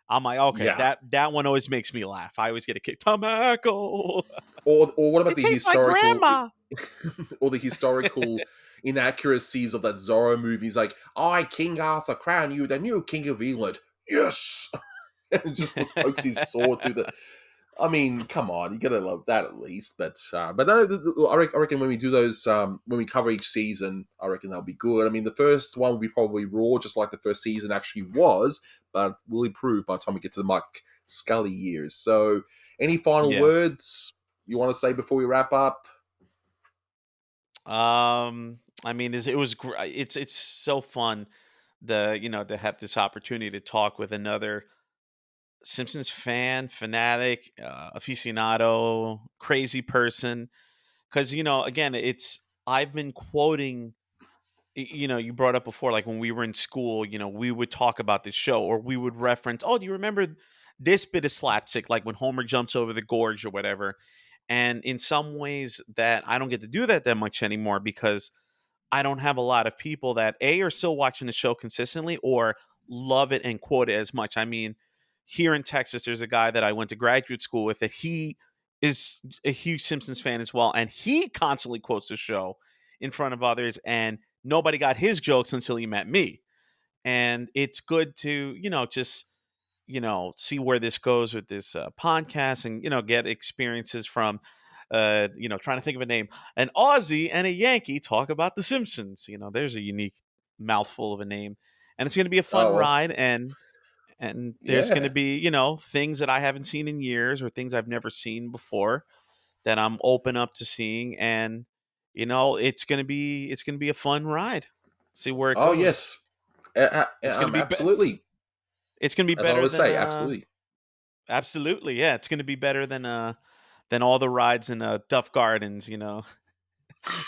I'm like, okay, Yeah. that one always makes me laugh. I always get a kick. Tobacco. Or what about It the tastes like historical grandma. or the historical inaccuracies of that Zorro movie? He's like, I, King Arthur, crown you the new King of England. Yes! And just pokes his sword through the. I mean, come on, you gotta love that at least. But no, I reckon when we do those, when we cover each season, I reckon that'll be good. I mean, the first one will be probably raw, just like the first season actually was, but will improve by the time we get to the Mike Scully years. So, any final Yeah. words you want to say before we wrap up? I mean, it was it's so fun to have this opportunity to talk with another Simpsons fan, fanatic, aficionado, crazy person. Because again, it's I've been quoting. You brought up before, like when we were in school, we would talk about this show, or we would reference. Oh, do you remember this bit of slapstick, like when Homer jumps over the gorge or whatever? And in some ways, that I don't get to do that much anymore because I don't have a lot of people that are still watching the show consistently or love it and quote it as much. I mean, here in Texas, there's a guy that I went to graduate school with that he is a huge Simpsons fan as well, and he constantly quotes the show in front of others, and nobody got his jokes until he met me. And it's good to just see where this goes with this podcast, and get experiences from trying to think of a name, an Aussie and a Yankee talk about the Simpsons. There's a unique mouthful of a name, and it's going to be a fun Oh well, ride. and there's going to Yeah. be, things that I haven't seen in years or things I've never seen before that I'm open up to seeing, and it's going to be a fun ride. See where it Oh goes. yes. It's going to be Absolutely. it's going to be As I better always than say, absolutely. absolutely. Yeah, it's going to be better than all the rides in Duff Gardens,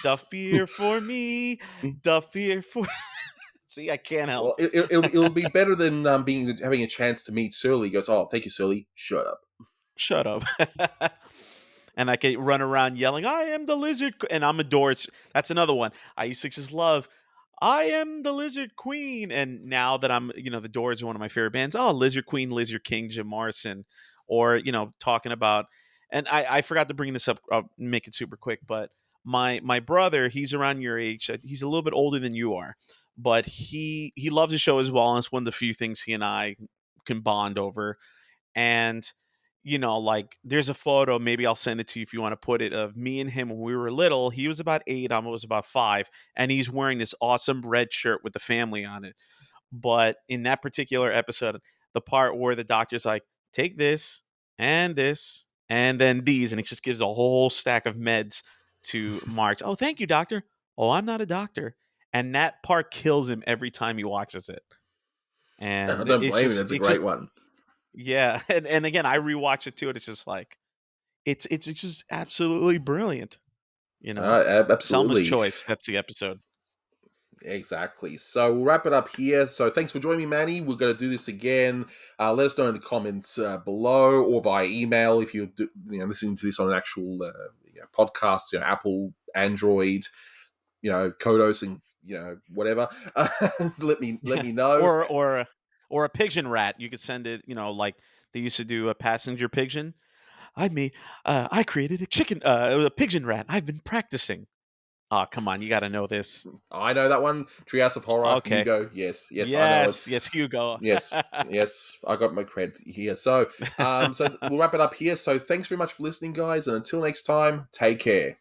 Duff beer for me, Duff beer for See, I can't help. Well, it'll be better than being having a chance to meet Surly. He goes, "Oh, thank you, Surly. Shut up." Shut up. And I can run around yelling, "I am the lizard," and I'm a Doors. That's another one. I used to just love. I am the Lizard Queen, and now that I'm, the Doors are one of my favorite bands. Oh, Lizard Queen, Lizard King, Jim Morrison, or talking about. And I forgot to bring this up. I'll make it super quick, but my brother, he's around your age. He's a little bit older than you are, but he loves the show as well. And it's one of the few things he and I can bond over. And like there's a photo, maybe I'll send it to you if you want to put it, of me and him when we were little. He was about 8, I was about 5, and he's wearing this awesome red shirt with the family on it. But in that particular episode, the part where the doctor's like, take this and then these, and it just gives a whole stack of meds to March. Oh, thank you, doctor. Oh, I'm not a doctor. And that part kills him every time he watches it. I And don't it's blame you. just That's a it's great just one. yeah, and again, I rewatch it too, and it's just like it's just absolutely brilliant, you know? Selma's Absolutely. Choice, that's the episode. Exactly. So we'll wrap it up here. So thanks for joining me, Manny. We're going to do this again. Let us know in the comments below or via email if you're listening to this on an actual podcast, Apple, Android, Kodos, and whatever. let me know. Or a pigeon rat, you could send it, like they used to do a passenger pigeon. I created a pigeon rat. I've been practicing. Oh, come on, you gotta know this. I know that one. Treehouse of Horror, Okay. Hugo. Yes, yes, I know it. Yes, yes, Hugo. Yes, yes, I got my cred here. So we'll wrap it up here. So thanks very much for listening, guys, and until next time, take care.